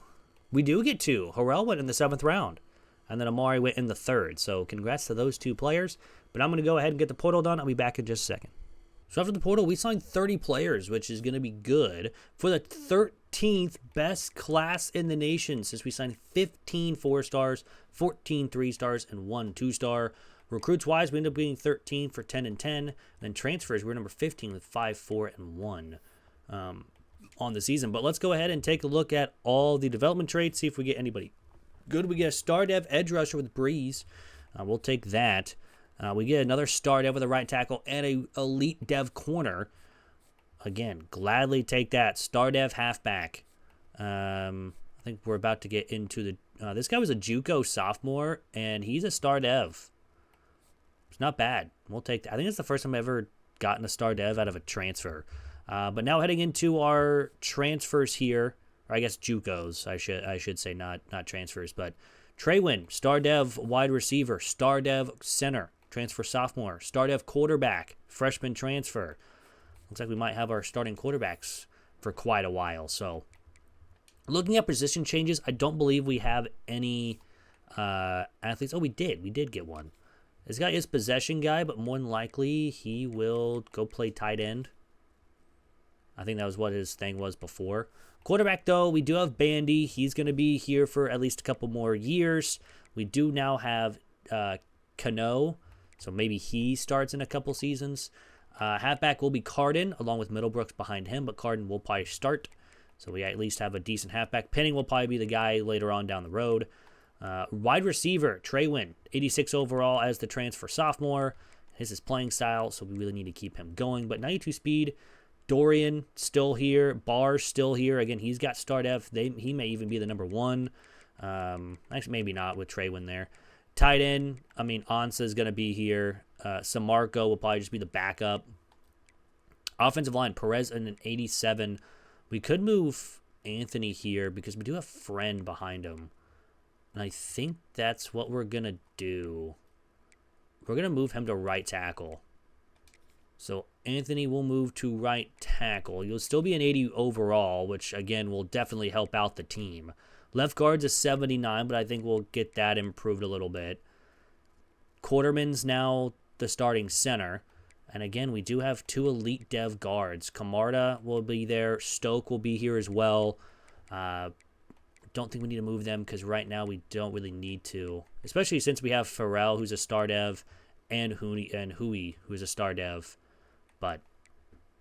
Speaker 1: We do get 2. Harrell went in the 7th round, and then Amari went in the 3rd. So congrats to those 2 players. But I'm going to go ahead and get the portal done. I'll be back in just a second. So after the portal, we signed 30 players, which is going to be good for the 13th best class in the nation, since we signed 15 4-stars, 14 3-stars, and 1 2-star. Recruits-wise, we ended up being 13 for 10 and 10. And then transfers, we're number 15 with 5, 4, and 1 on the season. But let's go ahead and take a look at all the development traits, see if we get anybody good. We get a star dev edge rusher with Breeze. We'll take that. We get another star dev with a right tackle and a elite dev corner. Again, gladly take that. Star dev halfback. I think we're about to get into the... this guy was a JUCO sophomore, and he's a star dev. It's not bad. We'll take that. I think it's the first time I've ever gotten a star dev out of a transfer. But now heading into our transfers here, or I guess JUCOs, I should say, not transfers, but Traywin, star dev wide receiver, star dev center, transfer sophomore, star dev quarterback, freshman transfer. Looks like we might have our starting quarterbacks for quite a while. So looking at position changes, I don't believe we have any athletes. Oh, we did. We did get one. This guy is possession guy, but more than likely he will go play tight end. I think that was what his thing was before. Quarterback, though, we do have Bandy. He's going to be here for at least a couple more years. We do now have Cano, so maybe he starts in a couple seasons. Halfback will be Carden, along with Middlebrooks behind him, but Carden will probably start. So we at least have a decent halfback. Penning will probably be the guy later on down the road. Wide receiver, Traywin, 86 overall as the transfer sophomore. His is playing style, so we really need to keep him going. But 92 speed. Dorian still here. Barr still here. Again, he's got start F. He may even be the number 1. Actually, maybe not with Traywin there. Tight end, Ansa is going to be here. Samarco will probably just be the backup. Offensive line, Perez and an 87. We could move Anthony here because we do have Friend behind him. And I think that's what we're going to do. We're going to move him to right tackle. So Anthony will move to right tackle. You'll still be an 80 overall, which, again, will definitely help out the team. Left guard's a 79, but I think we'll get that improved a little bit. Quarterman's now the starting center. And, again, we do have 2 elite dev guards. Camarda will be there. Stoke will be here as well. Don't think we need to move them because right now we don't really need to, especially since we have Pharrell, who's a star dev, and Hui, who's a star dev, but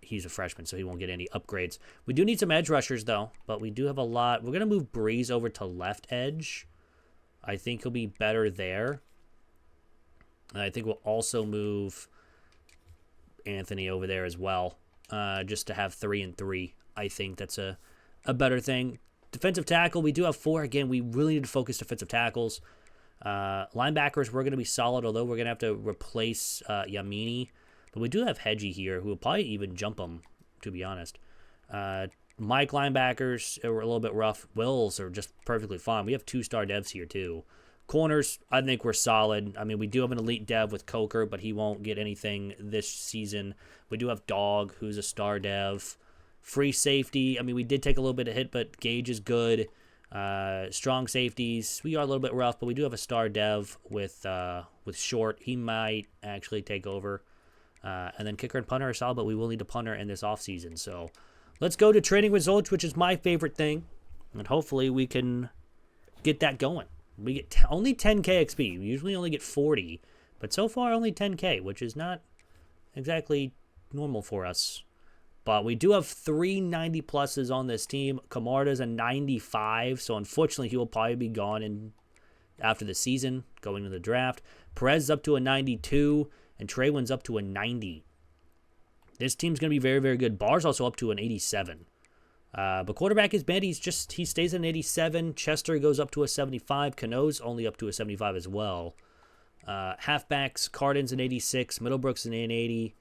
Speaker 1: he's a freshman, so he won't get any upgrades. We do need some edge rushers, though, but we do have a lot. We're going to move Breeze over to left edge. I think he'll be better there. And I think we'll also move Anthony over there as well, just to have 3 and 3. I think that's a better thing. Defensive tackle, we do have 4. Again, we really need to focus defensive tackles. Linebackers, we're going to be solid, although we're going to have to replace Yamini. But we do have Hedgie here, who will probably even jump him, to be honest. Mike linebackers are a little bit rough. Wills are just perfectly fine. We have 2-star devs here, too. Corners, I think we're solid. I mean, we do have an elite dev with Coker, but he won't get anything this season. We do have Dog, who's a star dev. Free safety, I mean, we did take a little bit of hit, but Gage is good. Strong safeties, we are a little bit rough, but we do have a star dev with Short. He might actually take over. And then kicker and punter are solid, but we will need a punter in this offseason. So let's go to training results, which is my favorite thing. And hopefully we can get that going. We get only 10K XP. We usually only get 40. But so far, only 10K, which is not exactly normal for us. But we do have 3 90 pluses on this team. Camarda's a 95, so unfortunately he will probably be gone after the season, going to the draft. Perez is up to a 92, and Traywin's up to a 90. This team's going to be very, very good. Barr's also up to an 87. But quarterback is bad. He stays at an 87. Chester goes up to a 75. Cano's only up to a 75 as well. Halfbacks, Cardin's an 86. Middlebrook's an 80.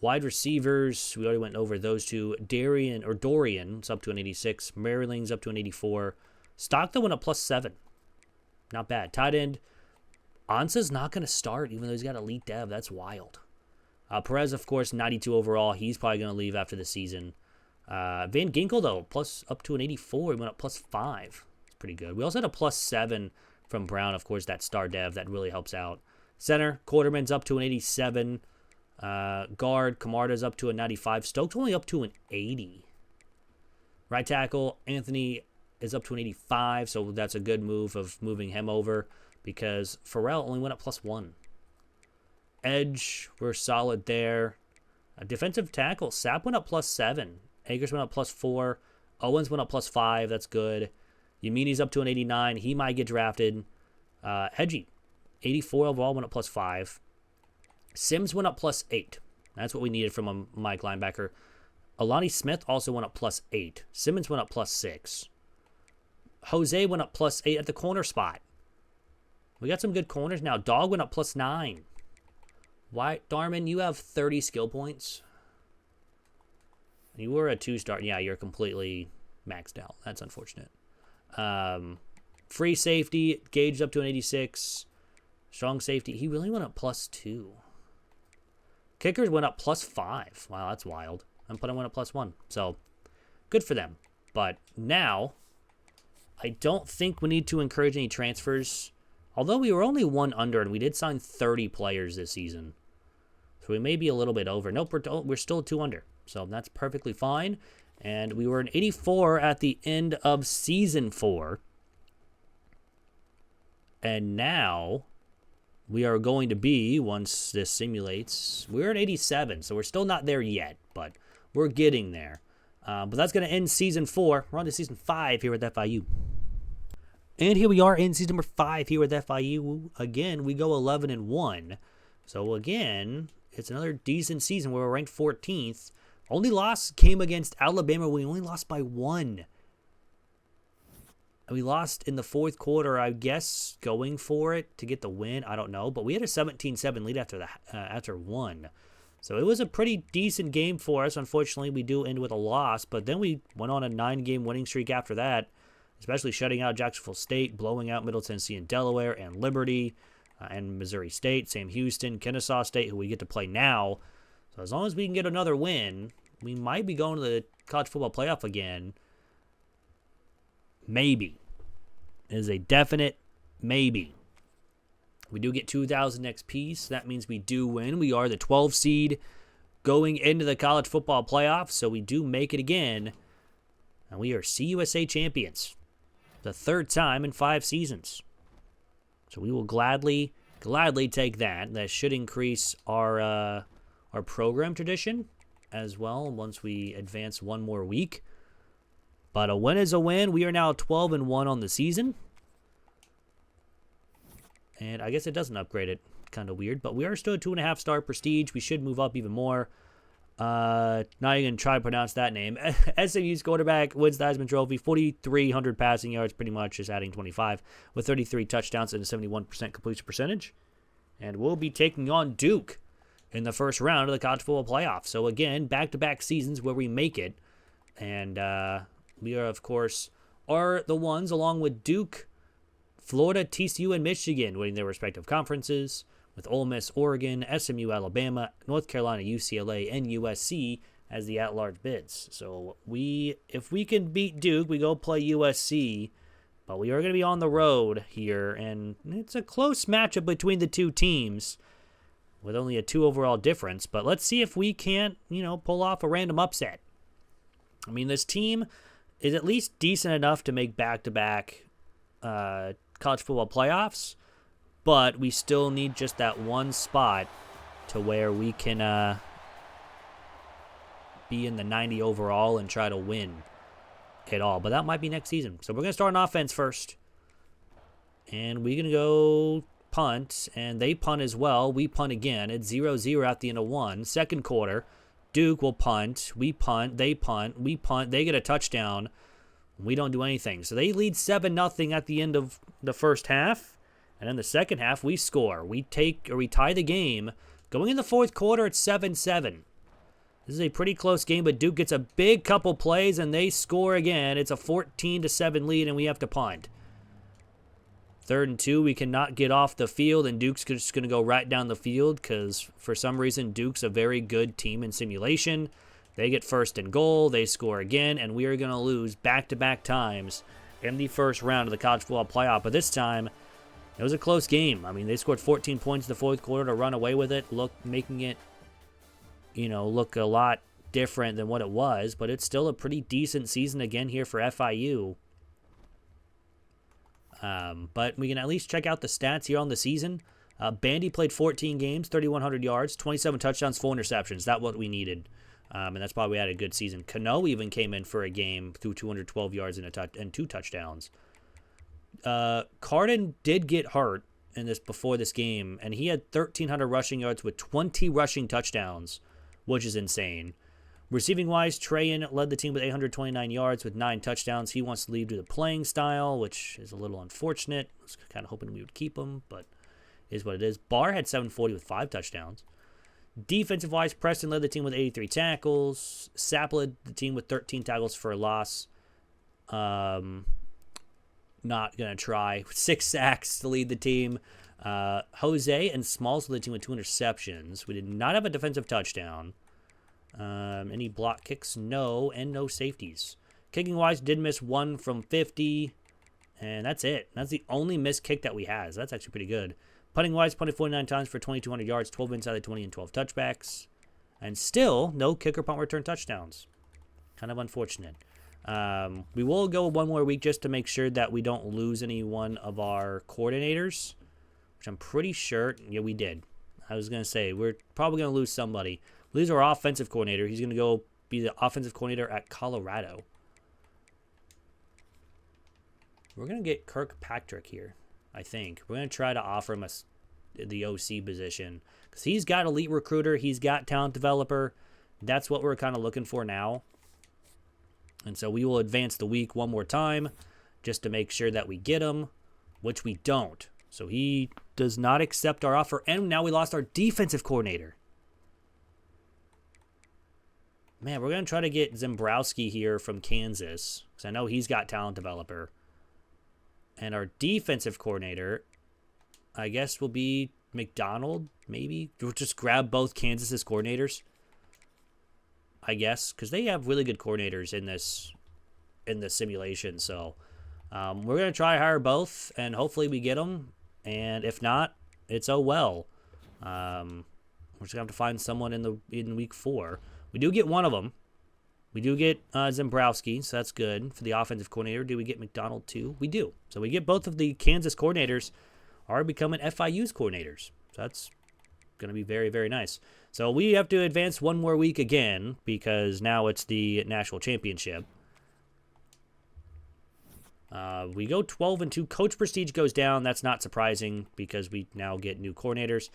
Speaker 1: Wide receivers, we already went over those two. Dorian's up to an 86. Maryland's up to an 84. Stockton went up +7. Not bad. Tight end, Ansa's not going to start, even though he's got elite dev. That's wild. Perez, of course, 92 overall. He's probably going to leave after the season. Van Ginkel, though, up to an 84. He went up +5. It's pretty good. We also had a +7 from Brown, of course, that star dev. That really helps out. Center, Quarterman's up to an 87. Guard, Camarda's up to a 95. Stokes only up to an 80. Right tackle, Anthony is up to an 85, so that's a good move of moving him over because Pharrell only went up +1. Edge, we're solid there. Defensive tackle, Sapp went up +7. Akers went up +4. Owens went up +5. That's good. Yamini's up to an 89. He might get drafted. Hedgie, 84 overall, went up +5. Sims went up +8. That's what we needed from a Mike linebacker. Alani Smith also went up +8. Simmons went up +6. Jose went up +8 at the corner spot. We got some good corners now. Dog went up +9. Why, Darman, you have 30 skill points. You were a 2-star. Yeah, you're completely maxed out. That's unfortunate. Free safety, Gage up to an 86. Strong safety, he really went up +2. Kickers went up +5. Wow, that's wild. And Putter went up +1. So, good for them. But now, I don't think we need to encourage any transfers. Although we were only 1 under, and we did sign 30 players this season. So we may be a little bit over. Nope, we're still 2 under. So that's perfectly fine. And we were an 84 at the end of Season 4. And now we are going to be, once this simulates, we're at 87. So we're still not there yet, but we're getting there. But that's going to end Season 4. We're on to Season 5 here with FIU. And here we are in Season number 5 here with FIU. Again, we go 11-1. So again, it's another decent season where we're ranked 14th. Only loss came against Alabama. We only lost by 1. We lost in the 4th quarter, I guess, going for it to get the win. I don't know. But we had a 17-7 lead after 1. So it was a pretty decent game for us. Unfortunately, we do end with a loss. But then we went on a 9-game winning streak after that, especially shutting out Jacksonville State, blowing out Middle Tennessee and Delaware and Liberty and Missouri State, Sam Houston, Kennesaw State, who we get to play now. So as long as we can get another win, we might be going to the college football playoff again. Maybe. It is a definite maybe. We do get 2,000 XP, so that means we do win. We are the 12 seed going into the college football playoff, so we do make it again. And we are CUSA champions. The third time in 5 seasons. So we will gladly take that. That should increase our program tradition as well once we advance one more week. But a win is a win. We are now 12-1 on the season. And I guess it doesn't upgrade it. Kind of weird. But we are still at 2.5-star prestige. We should move up even more. Not even going to try to pronounce that name. SMU's quarterback wins the Heisman Trophy. 4,300 passing yards, pretty much, just adding 25. With 33 touchdowns and a 71% completion percentage. And we'll be taking on Duke in the first round of the college football playoff. So again, back-to-back seasons where we make it. And we are, of course, are the ones, along with Duke, Florida, TCU, and Michigan, winning their respective conferences, with Ole Miss, Oregon, SMU, Alabama, North Carolina, UCLA, and USC as the at-large bids. So if we can beat Duke, we go play USC, but we are going to be on the road here, and it's a close matchup between the two teams with only a 2 overall difference. But let's see if we can't, pull off a random upset. I mean, this team is at least decent enough to make back-to-back college football playoffs, but we still need just that one spot to where we can be in the 90 overall and try to win it all. But that might be next season. So we're going to start on offense first. And we're going to go punt, and they punt as well. We punt again. It's 0-0 at the end of 1. Second quarter, Duke will punt. We punt. They punt. We punt. They get a touchdown. We don't do anything. So they lead 7-0 at the end of the first half. And in the second half, we score. We tie the game. Going in the fourth quarter, it's 7-7. This is a pretty close game, but Duke gets a big couple plays, and they score again. It's a 14-7 lead, and we have to punt. 3rd and 2, we cannot get off the field, and Duke's just going to go right down the field because for some reason Duke's a very good team in simulation. They get 1st and goal, they score again, and we are going to lose back-to-back times in the first round of the college football playoff. But this time, it was a close game. I mean, they scored 14 points in the fourth quarter to run away with it, making it, look a lot different than what it was. But it's still a pretty decent season again here for FIU. But we can at least check out the stats here on the season. Bandy played 14 games, 3,100 yards, 27 touchdowns, 4 interceptions. That's what we needed. And that's probably had a good season. Cano even came in for a game through 212 yards and 2 touchdowns. Carden did get hurt before this game, and he had 1,300 rushing yards with 20 rushing touchdowns, which is insane. Receiving-wise, Trayan led the team with 829 yards with 9 touchdowns. He wants to leave due to playing style, which is a little unfortunate. I was kind of hoping we would keep him, but it is what it is. Barr had 740 with 5 touchdowns. Defensive-wise, Preston led the team with 83 tackles. Sapp led the team with 13 tackles for a loss. Not going to try. 6 sacks to lead the team. Jose and Smalls led the team with 2 interceptions. We did not have a defensive touchdown. Any block kicks? No, and no safeties. Kicking-wise, did miss 1 from 50, and that's it. That's the only missed kick that we had, so that's actually pretty good. Punting-wise, punted 49 times for 2,200 yards, 12 inside the 20, and 12 touchbacks. And still, no kicker punt return touchdowns. Kind of unfortunate. We will go one more week just to make sure that we don't lose any one of our coordinators, which I'm pretty sure, yeah, we did. I was going to say, we're probably going to lose somebody. We lose our offensive coordinator. He's going to go be the offensive coordinator at Colorado. We're going to get Kirkpatrick here, I think. We're going to try to offer him the OC position because he's got elite recruiter. He's got talent developer. That's what we're kind of looking for now. And so we will advance the week one more time just to make sure that we get him, which we don't. So he does not accept our offer. And now we lost our defensive coordinator. Man, we're going to try to get Zembrowski here from Kansas because I know he's got talent developer. And our defensive coordinator, I guess, will be McDonald, maybe. We'll just grab both Kansas's coordinators, I guess, because they have really good coordinators in this simulation. So we're going to try to hire both, and hopefully we get them. And if not, it's oh well. We're just going to have to find someone in week 4. We do get one of them. We do get Zembrowski, so that's good for the offensive coordinator. Do we get McDonald too? We do. So we get both of the Kansas coordinators are becoming FIU's coordinators. So that's going to be very, very nice. So we have to advance one more week again because now it's the national championship. We go 12-2. Coach prestige goes down. That's not surprising because we now get new coordinators.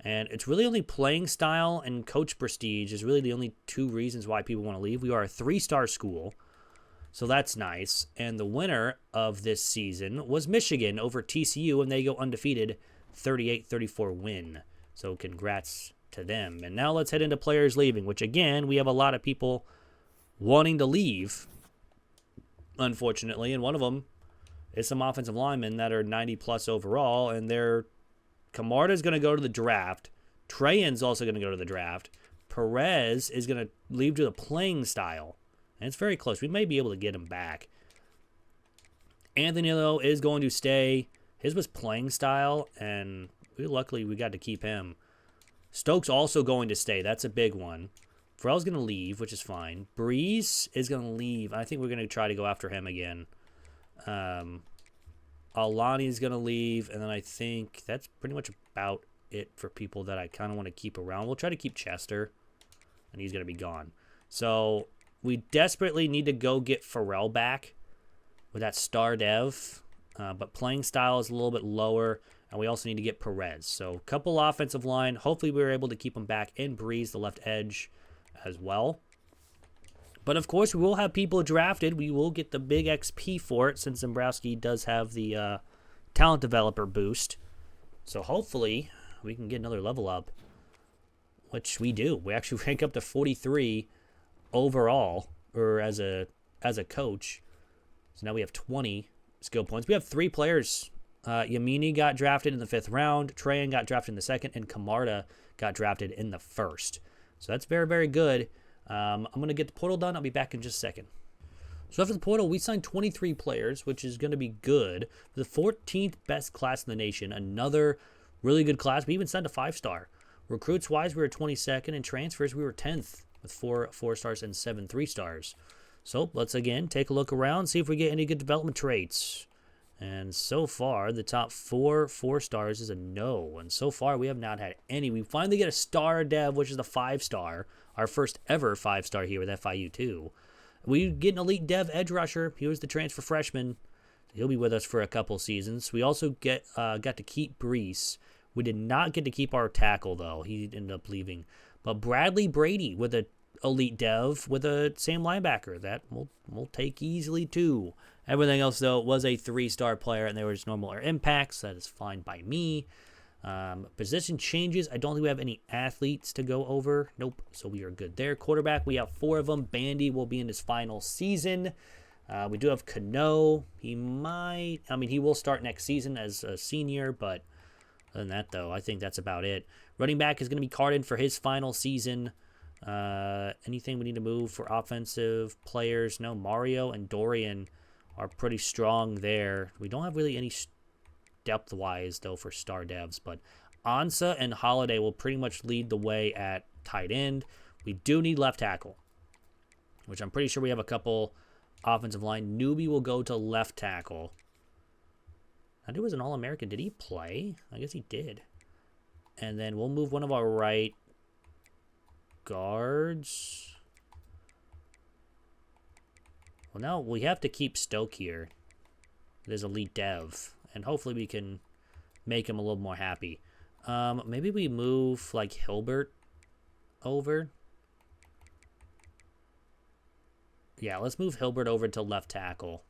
Speaker 1: And it's really only playing style and coach prestige is really the only two reasons why people want to leave. We are a 3-star school, so that's nice. And the winner of this season was Michigan over TCU, and they go undefeated, 38-34 win. So congrats to them. And now let's head into players leaving, which again, we have a lot of people wanting to leave, unfortunately. And one of them is some offensive linemen that are 90-plus overall, and they're Camarda's going to go to the draft. Trayan's also going to go to the draft. Perez is going to leave to the playing style. And it's very close. We may be able to get him back. Anthony, though, is going to stay. His was playing style, and luckily we got to keep him. Stokes also going to stay. That's a big one. Farrell's going to leave, which is fine. Breeze is going to leave. I think we're going to try to go after him again. Alani's going to leave, and then I think that's pretty much about it for people that I kind of want to keep around. We'll try to keep Chester, and he's going to be gone. So we desperately need to go get Farrell back with that star dev, but playing style is a little bit lower, and we also need to get Perez. So a couple offensive line. Hopefully we were able to keep him back, and Breeze, the left edge, as well. But, of course, we will have people drafted. We will get the big XP for it since Zembrowski does have the talent developer boost. So, hopefully, we can get another level up, which we do. We actually rank up to 43 overall, or as a coach. So, now we have 20 skill points. We have 3 players. Yamini got drafted in the 5th round. Trayan got drafted in the 2nd. And Camarda got drafted in the 1st. So, that's very, very good. I'm going to get the portal done. I'll be back in just a second. So after the portal, we signed 23 players, which is going to be good. The 14th best class in the nation. Another really good class. We even signed a 5-star. Recruits-wise, we were 22nd. And transfers, we were 10th with 4 4-stars and 7 3-stars. So let's, again, take a look around, see if we get any good development traits. And so far, the top 4 4-stars is a no. And so far, we have not had any. We finally get a star dev, which is the 5-star. Our first ever 5-star here with FIU, too. We get an elite dev edge rusher. He was the transfer freshman. He'll be with us for a couple seasons. We also got to keep Brees. We did not get to keep our tackle, though. He ended up leaving. But Bradley Brady with an elite dev with a Sam linebacker. That we'll take easily, too. Everything else, though, was a 3-star player, and there was normal or impacts. That is fine by me. Position changes. I don't think we have any athletes to go over. Nope. So we are good there. Quarterback, we have 4 of them. Bandy will be in his final season. We do have Cano. He will start next season as a senior, but other than that, though, I think that's about it. Running back is going to be Carden for his final season. Anything we need to move for offensive players? No, Mario and Dorian are pretty strong there. We don't have really any depth-wise, though, for star devs, but Ansa and Holiday will pretty much lead the way at tight end. We do need left tackle, which I'm pretty sure we have a couple offensive line. Newbie will go to left tackle. Nadu was an All-American. Did he play? I guess he did. And then we'll move one of our right guards. Well, now we have to keep Stoke here. There's elite dev. And hopefully we can make him a little more happy. Maybe we move, like, Hilbert over. Yeah, let's move Hilbert over to left tackle.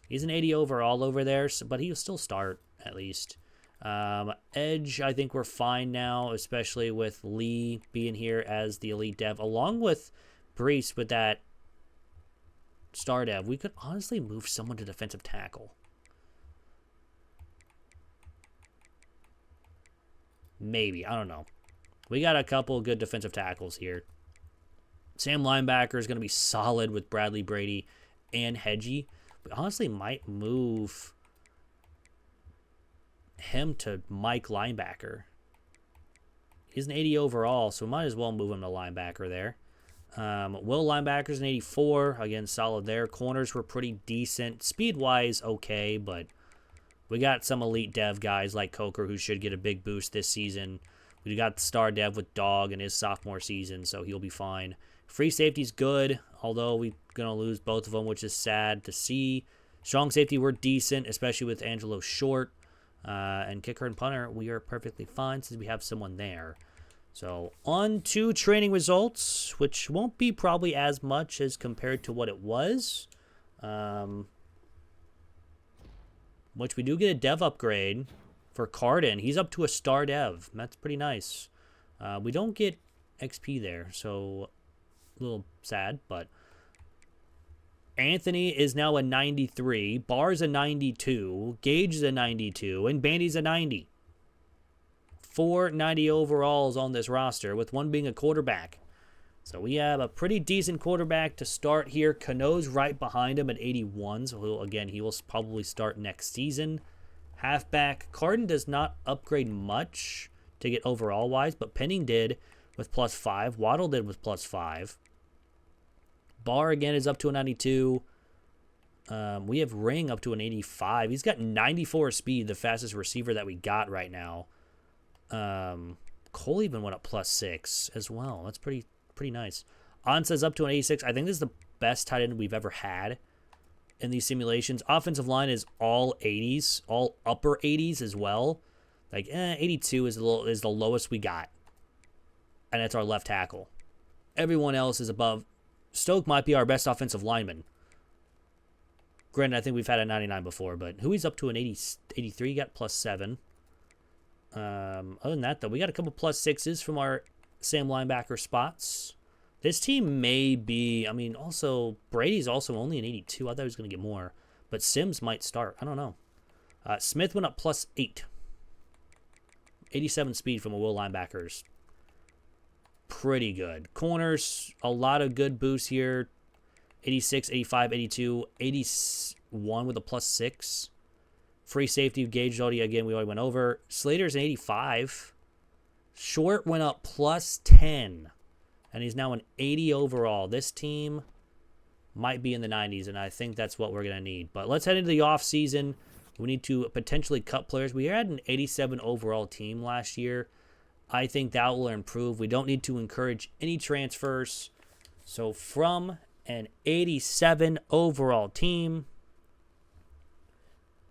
Speaker 1: He's an 80 overall over there, but he'll still start, at least. Edge, I think we're fine now, especially with Lee being here as the elite dev. Along with Brees with that star dev, we could honestly move someone to defensive tackle. Maybe. I don't know. We got a couple good defensive tackles here. Sam linebacker is going to be solid with Bradley Brady and Hedgie. We honestly might move him to Mike linebacker. He's an 80 overall, so we might as well move him to linebacker there. Will linebackers an 84. Again, solid there. Corners were pretty decent. Speed-wise, okay, but we got some elite dev guys like Coker who should get a big boost this season. We got the star dev with Dog in his sophomore season, so he'll be fine. Free safety's good, although we're going to lose both of them, which is sad to see. Strong safety, we're decent, especially with Angelo Short. And kicker and punter, we are perfectly fine since we have someone there. So, on to training results, which won't be probably as much as compared to what it was. Which we do get a dev upgrade for Carden. He's up to a star dev. That's pretty nice. We don't get XP there, so a little sad, but Anthony is now a 93, Barr's a 92, Gage is a 92, and Bandy's a 90. 4 90 overalls on this roster, with one being a quarterback. So we have a pretty decent quarterback to start here. Cano's right behind him at 81, so he will probably start next season. Halfback, Carden does not upgrade much to get overall-wise, but Penning did with +5. Waddle did with +5. Barr, again, is up to a 92. We have Ring up to an 85. He's got 94 speed, the fastest receiver that we got right now. Cole even went up +6 as well. That's pretty nice. Ansa's up to an 86. I think this is the best tight end we've ever had in these simulations. Offensive line is all 80s, all upper 80s as well. Like 82 is the lowest we got, and that's our left tackle. Everyone else is above. Stoke might be our best offensive lineman. Granted, I think we've had a 99 before, but Huey's up to an 83, got +7. Other than that, though, we got a couple +6s from our Sam linebacker spots. This team may be, also, Brady's also only an 82. I thought he was going to get more, but Sims might start. I don't know. Smith went up +8. 87 speed from a Will linebackers. Pretty good. Corners, a lot of good boosts here. 86, 85, 82, 81 with a +6. Free safety, Gage already, again, we already went over. Slater's an 85. Short went up +10. And he's now an 80 overall. This team might be in the 90s, and I think that's what we're going to need. But let's head into the offseason. We need to potentially cut players. We had an 87 overall team last year. I think that will improve. We don't need to encourage any transfers. So from an 87 overall team,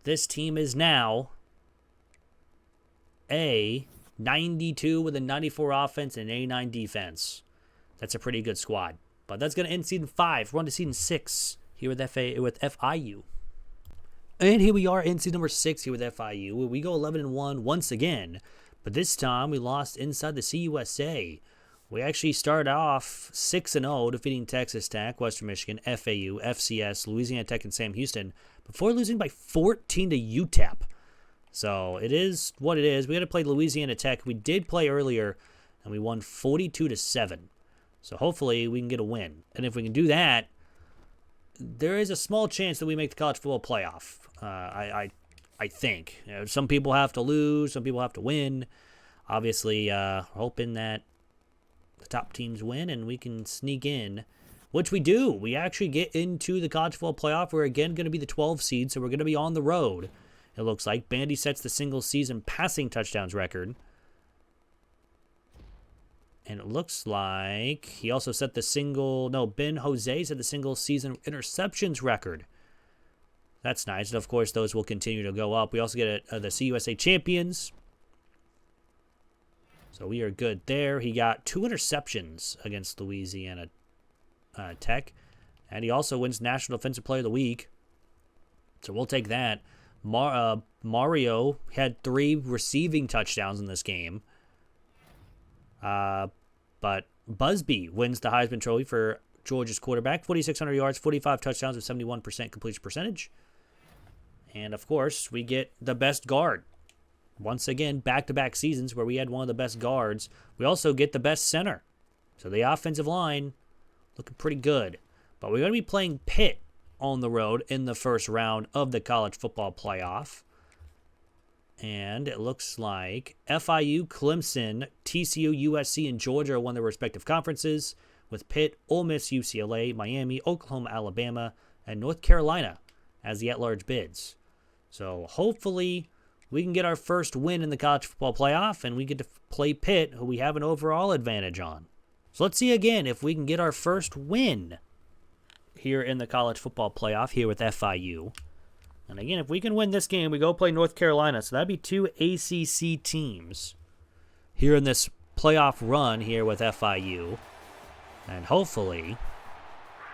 Speaker 1: this team is now a 92 with a 94 offense and 89 defense. That's a pretty good squad. But that's going to end Season 5. We're on to Season 6 here with FIU. And here we are in Season number 6 here with FIU. We go 11-1 once again. But this time we lost inside the CUSA. We actually started off 6-0, defeating Texas Tech, Western Michigan, FAU, FCS, Louisiana Tech, and Sam Houston, before losing by 14 to UTEP. So it is what it is. We had to play Louisiana Tech. We did play earlier, and we won 42-7. So hopefully we can get a win. And if we can do that, there is a small chance that we make the college football playoff. I think. Some people have to lose. Some people have to win. Obviously, hoping that the top teams win and we can sneak in, which we do. We actually get into the college football playoff. We're again going to be the 12 seed, so we're going to be on the road. It looks like Bandy sets the single season passing touchdowns record. And it looks like he also set the Ben Jose set the single season interceptions record. That's nice. And of course, those will continue to go up. We also get the CUSA champions. So we are good there. He got 2 interceptions against Louisiana Tech. And he also wins National Defensive Player of the Week. So we'll take that. Mario had 3 receiving touchdowns in this game. But Busby wins the Heisman Trophy for Georgia's quarterback. 4,600 yards, 45 touchdowns with 71% completion percentage. And, of course, we get the best guard. Once again, back-to-back seasons where we had one of the best guards. We also get the best center. So the offensive line looking pretty good. But we're going to be playing Pitt on the road in the first round of the college football playoff. And it looks like FIU, Clemson, TCU, USC, and Georgia won their respective conferences, with Pitt, Ole Miss, UCLA, Miami, Oklahoma, Alabama, and North Carolina as the at-large bids. So hopefully we can get our first win in the college football playoff, and we get to play Pitt, who we have an overall advantage on. So let's see again if we can get our first win here in the college football playoff here with FIU. And again, if we can win this game, we go play North Carolina. So that'd be 2 ACC teams here in this playoff run here with FIU. And hopefully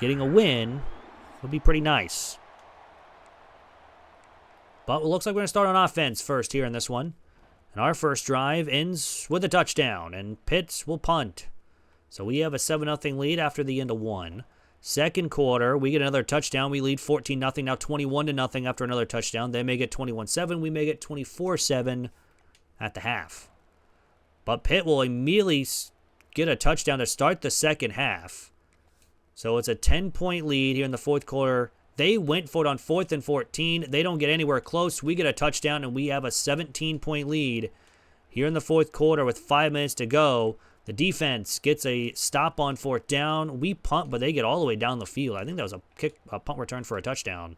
Speaker 1: getting a win would be pretty nice. But it looks like we're going to start on offense first here in this one. And our first drive ends with a touchdown, and Pitts will punt. So we have a 7-0 lead after the end of one. Second quarter, we get another touchdown. We lead 14-0, now 21-0 after another touchdown. They make it 21-7. We make it 24-7 at the half. But Pitt will immediately get a touchdown to start the second half. So it's a 10-point lead here in the fourth quarter. They went for it on 4th and 14. They don't get anywhere close. We get a touchdown, and we have a 17-point lead here in the fourth quarter with 5 minutes to go. The defense gets a stop on 4th down. We punt, but they get all the way down the field. I think that was a punt return for a touchdown.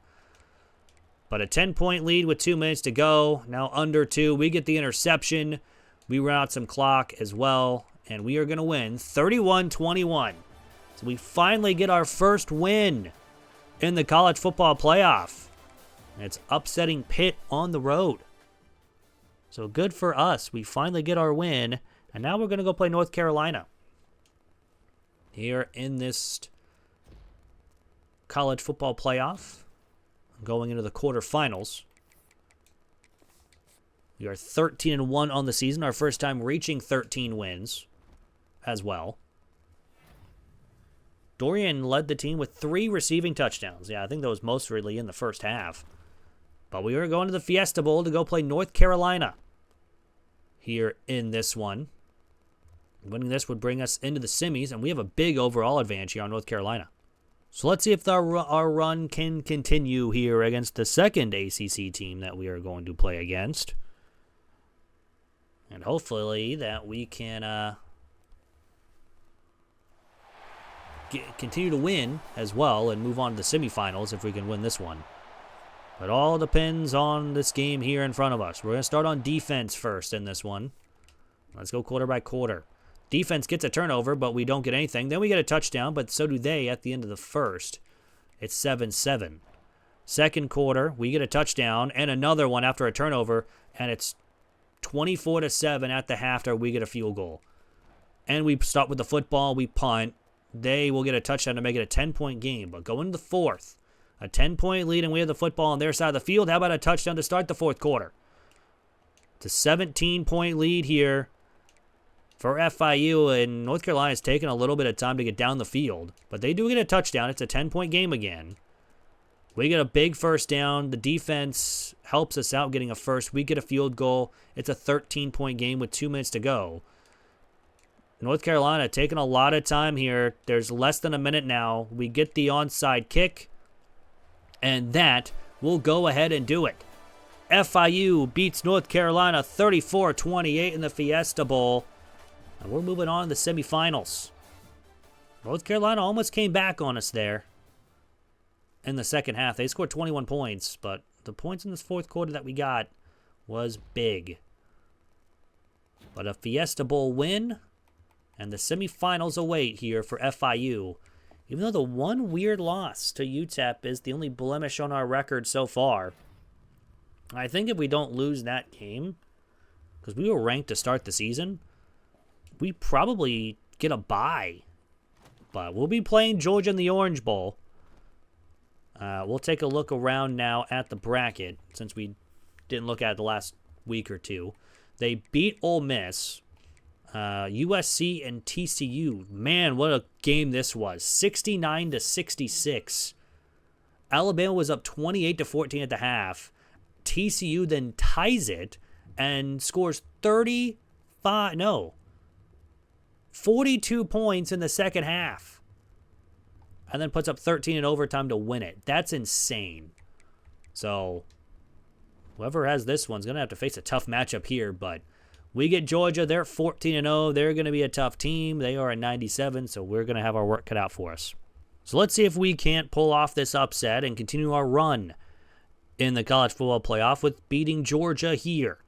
Speaker 1: But a 10-point lead with 2 minutes to go. Now under 2. We get the interception. We run out some clock as well, and we are going to win 31-21. So we finally get our first win in the college football playoff. And it's upsetting Pitt on the road. So good for us. We finally get our win. And now we're going to go play North Carolina here in this college football playoff, going into the quarterfinals. We are 13-1 on the season, our first time reaching 13 wins as well. Dorian led the team with 3 receiving touchdowns. Yeah, I think that was mostly in the first half. But we are going to the Fiesta Bowl to go play North Carolina here in this one. Winning this would bring us into the semis, and we have a big overall advantage here on North Carolina. So let's see if our run can continue here against the second ACC team that we are going to play against. And hopefully that we can continue to win as well and move on to the semifinals if we can win this one. But all depends on this game here in front of us. We're going to start on defense first in this one. Let's go quarter by quarter. Defense gets a turnover, but we don't get anything. Then we get a touchdown, but so do they at the end of the first. It's 7-7. Second quarter, we get a touchdown and another one after a turnover, and it's 24-7 at the half after we get a field goal. And we start with the football, we punt. They will get a touchdown to make it a 10-point game, but go into the fourth. A 10-point lead, and we have the football on their side of the field. How about a touchdown to start the fourth quarter? It's a 17-point lead here for FIU, and North Carolina has taken a little bit of time to get down the field. But they do get a touchdown. It's a 10-point game again. We get a big first down. The defense helps us out getting a first. We get a field goal. It's a 13-point game with 2 minutes to go. North Carolina taking a lot of time here. There's less than a minute now. We get the onside kick, and that will go ahead and do it. FIU beats North Carolina 34-28 in the Fiesta Bowl. And we're moving on to the semifinals. North Carolina almost came back on us there in the second half. They scored 21 points, but the points in this fourth quarter that we got was big. But a Fiesta Bowl win, and the semifinals await here for FIU. Even though the one weird loss to UTEP is the only blemish on our record so far. I think if we don't lose that game, because we were ranked to start the season, we probably get a bye. But we'll be playing Georgia in the Orange Bowl. We'll take a look around now at the bracket, since we didn't look at it the last week or two. They beat Ole Miss. USC and TCU. Man, what a game this was. 69-66. Alabama was up 28-14 at the half. TCU then ties it and scores 42 points in the second half. And then puts up 13 in overtime to win it. That's insane. So, whoever has this one's going to have to face a tough matchup here, but We get Georgia. They're 14-0. They're going to be a tough team. They are at 97, so we're going to have our work cut out for us. So let's see if we can't pull off this upset and continue our run in the college football playoff with beating Georgia here.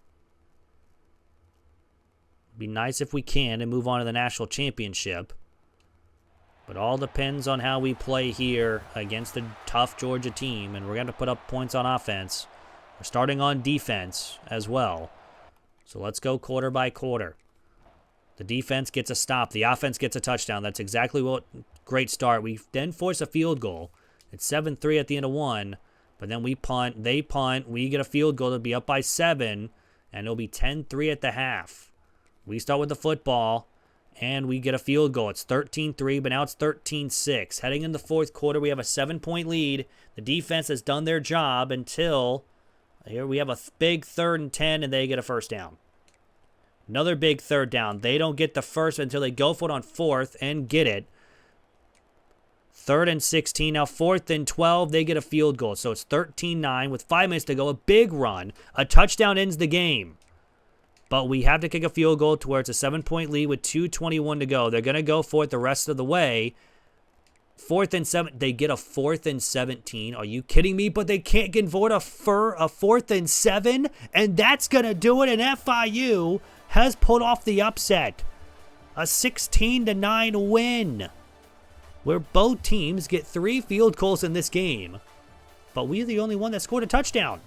Speaker 1: Be nice if we can and move on to the national championship. But all depends on how we play here against a tough Georgia team, and we're going to put up points on offense. We're starting on defense as well. So let's go quarter by quarter. The defense gets a stop. The offense gets a touchdown. That's exactly what great start. We then force a field goal. It's 7-3 at the end of one, but then we punt. They punt. We get a field goal to be up by 7, and it'll be 10-3 at the half. We start with the football, and we get a field goal. It's 13-3, but now it's 13-6. Heading in the fourth quarter, we have a 7-point lead. The defense has done their job until here we have a big 3rd and 10, and they get a first down. Another big 3rd down. They don't get the first until they go for it on 4th and get it. 3rd and 16. Now 4th and 12, they get a field goal. So it's 13-9 with 5 minutes to go. A big run. A touchdown ends the game. But we have to kick a field goal to where it's a 7-point lead with 2:21 to go. They're going to go for it the rest of the way. 4th and 7. They get a 4th and 17. Are you kidding me? But they can't convert a 4th and 7. And that's going to do it. And FIU has pulled off the upset. A 16-9 win. Where both teams get 3 field goals in this game. But we're the only one that scored a touchdown.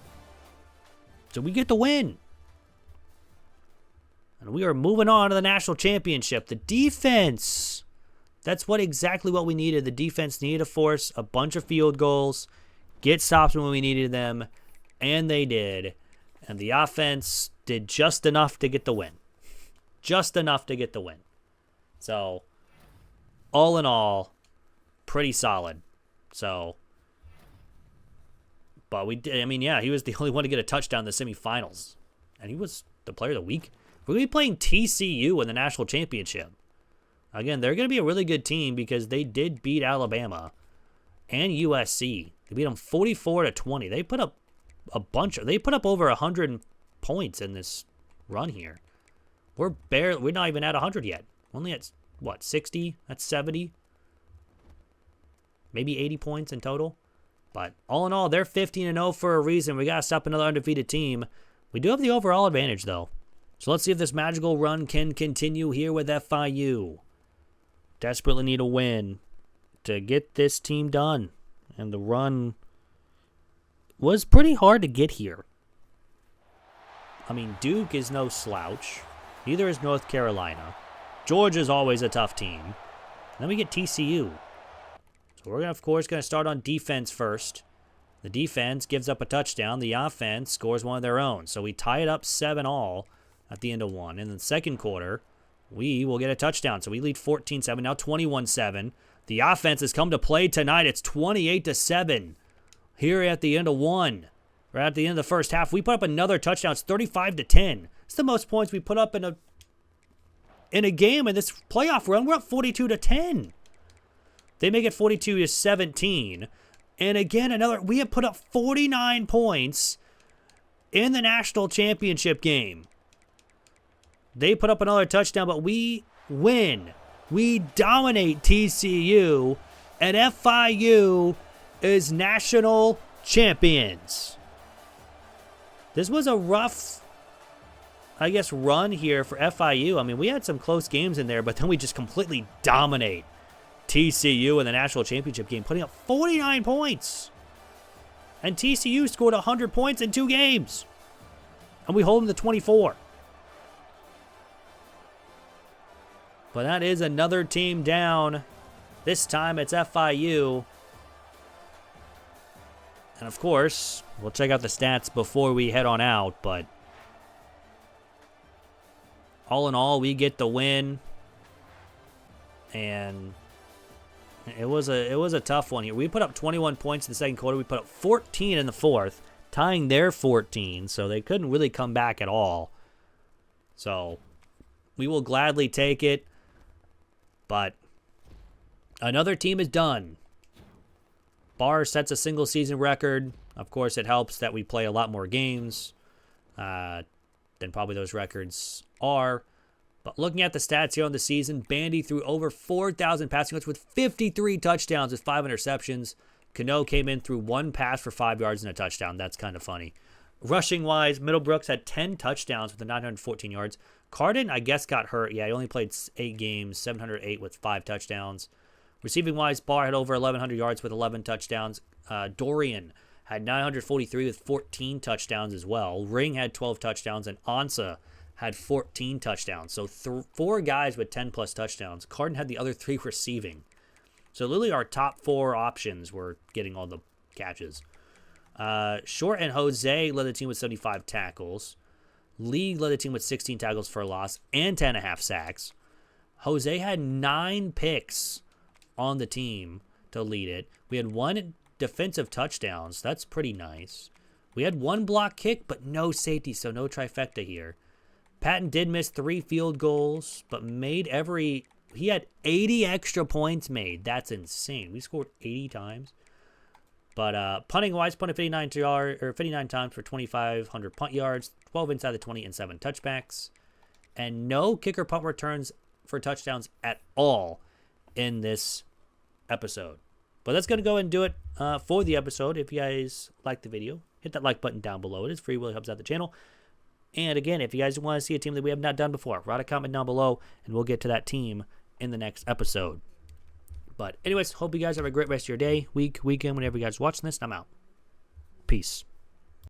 Speaker 1: So we get the win. And we are moving on to the national championship. The defense. That's exactly what we needed. The defense needed to force a bunch of field goals, get stops when we needed them, and they did. And the offense did just enough to get the win. Just enough to get the win. So, all in all, pretty solid. So, but we did. I mean, yeah, he was the only one to get a touchdown in the semifinals. And he was the player of the week. We're going to be playing TCU in the national championship. Again, they're going to be a really good team because they did beat Alabama and USC. They beat them 44-20. They put up they put up over 100 points in this run here. We're not even at 100 yet. Only at, 60? That's 70? Maybe 80 points in total. But all in all, they're 15-0 for a reason. We got to stop another undefeated team. We do have the overall advantage, though. So let's see if this magical run can continue here with FIU. Desperately need a win to get this team done. And the run was pretty hard to get here. I mean, Duke is no slouch. Neither is North Carolina. Georgia's always a tough team. Then we get TCU. So we're, of course, going to start on defense first. The defense gives up a touchdown. The offense scores one of their own. So we tie it up 7-all at the end of one. In the second quarter, we will get a touchdown. So we lead 14-7, now 21-7. The offense has come to play tonight. It's 28-7 here at the end of one. Or at the end of the first half, we put up another touchdown. It's 35-10. It's the most points we put up in a game in this playoff run. We're up 42-10. They make it 42-17. And again, we have put up 49 points in the national championship game. They put up another touchdown, but we win. We dominate TCU, and FIU is national champions. This was a rough, run here for FIU. I mean, we had some close games in there, but then we just completely dominate TCU in the national championship game, putting up 49 points. And TCU scored 100 points in 2 games. And we hold them to 24. But that is another team down. This time it's FIU. And of course, we'll check out the stats before we head on out. But all in all, we get the win. And it was a tough one here. We put up 21 points in the second quarter. We put up 14 in the fourth, tying their 14. So they couldn't really come back at all. So we will gladly take it. But another team is done. Barr sets a single season record. Of course, it helps that we play a lot more games. than probably those records are. But looking at the stats here on the season, Bandy threw over 4,000 passing yards with 53 touchdowns with 5 interceptions. Cano came in, threw 1 pass for 5 yards and a touchdown. That's kind of funny. Rushing-wise, Middlebrooks had 10 touchdowns with the 914 yards. Carden, I guess, got hurt. Yeah, he only played 8 games, 708 with 5 touchdowns. Receiving-wise, Barr had over 1,100 yards with 11 touchdowns. Dorian had 943 with 14 touchdowns as well. Ring had 12 touchdowns, and Ansa had 14 touchdowns. So 4 guys with 10-plus touchdowns. Carden had the other 3 receiving. So literally our top 4 options were getting all the catches. Short and Jose led the team with 75 tackles. Lee led the team with 16 tackles for a loss and 10.5 sacks. Jose had 9 picks on the team to lead it. We had 1 defensive touchdown, so that's pretty nice. We had 1 block kick, but no safety, so no trifecta here. Patton did miss 3 field goals, but he had 80 extra points made. That's insane. We scored 80 times. But punting-wise, punted 59 times for 2,500 punt yards, 12 inside the 20, and 7 touchbacks. And no kicker punt returns for touchdowns at all in this episode. But that's going to go and do it for the episode. If you guys like the video, hit that like button down below. It is free, really helps out the channel. And again, if you guys want to see a team that we have not done before, write a comment down below, and we'll get to that team in the next episode. But anyways, hope you guys have a great rest of your day, week, weekend, whenever you guys are watching this. I'm out. Peace.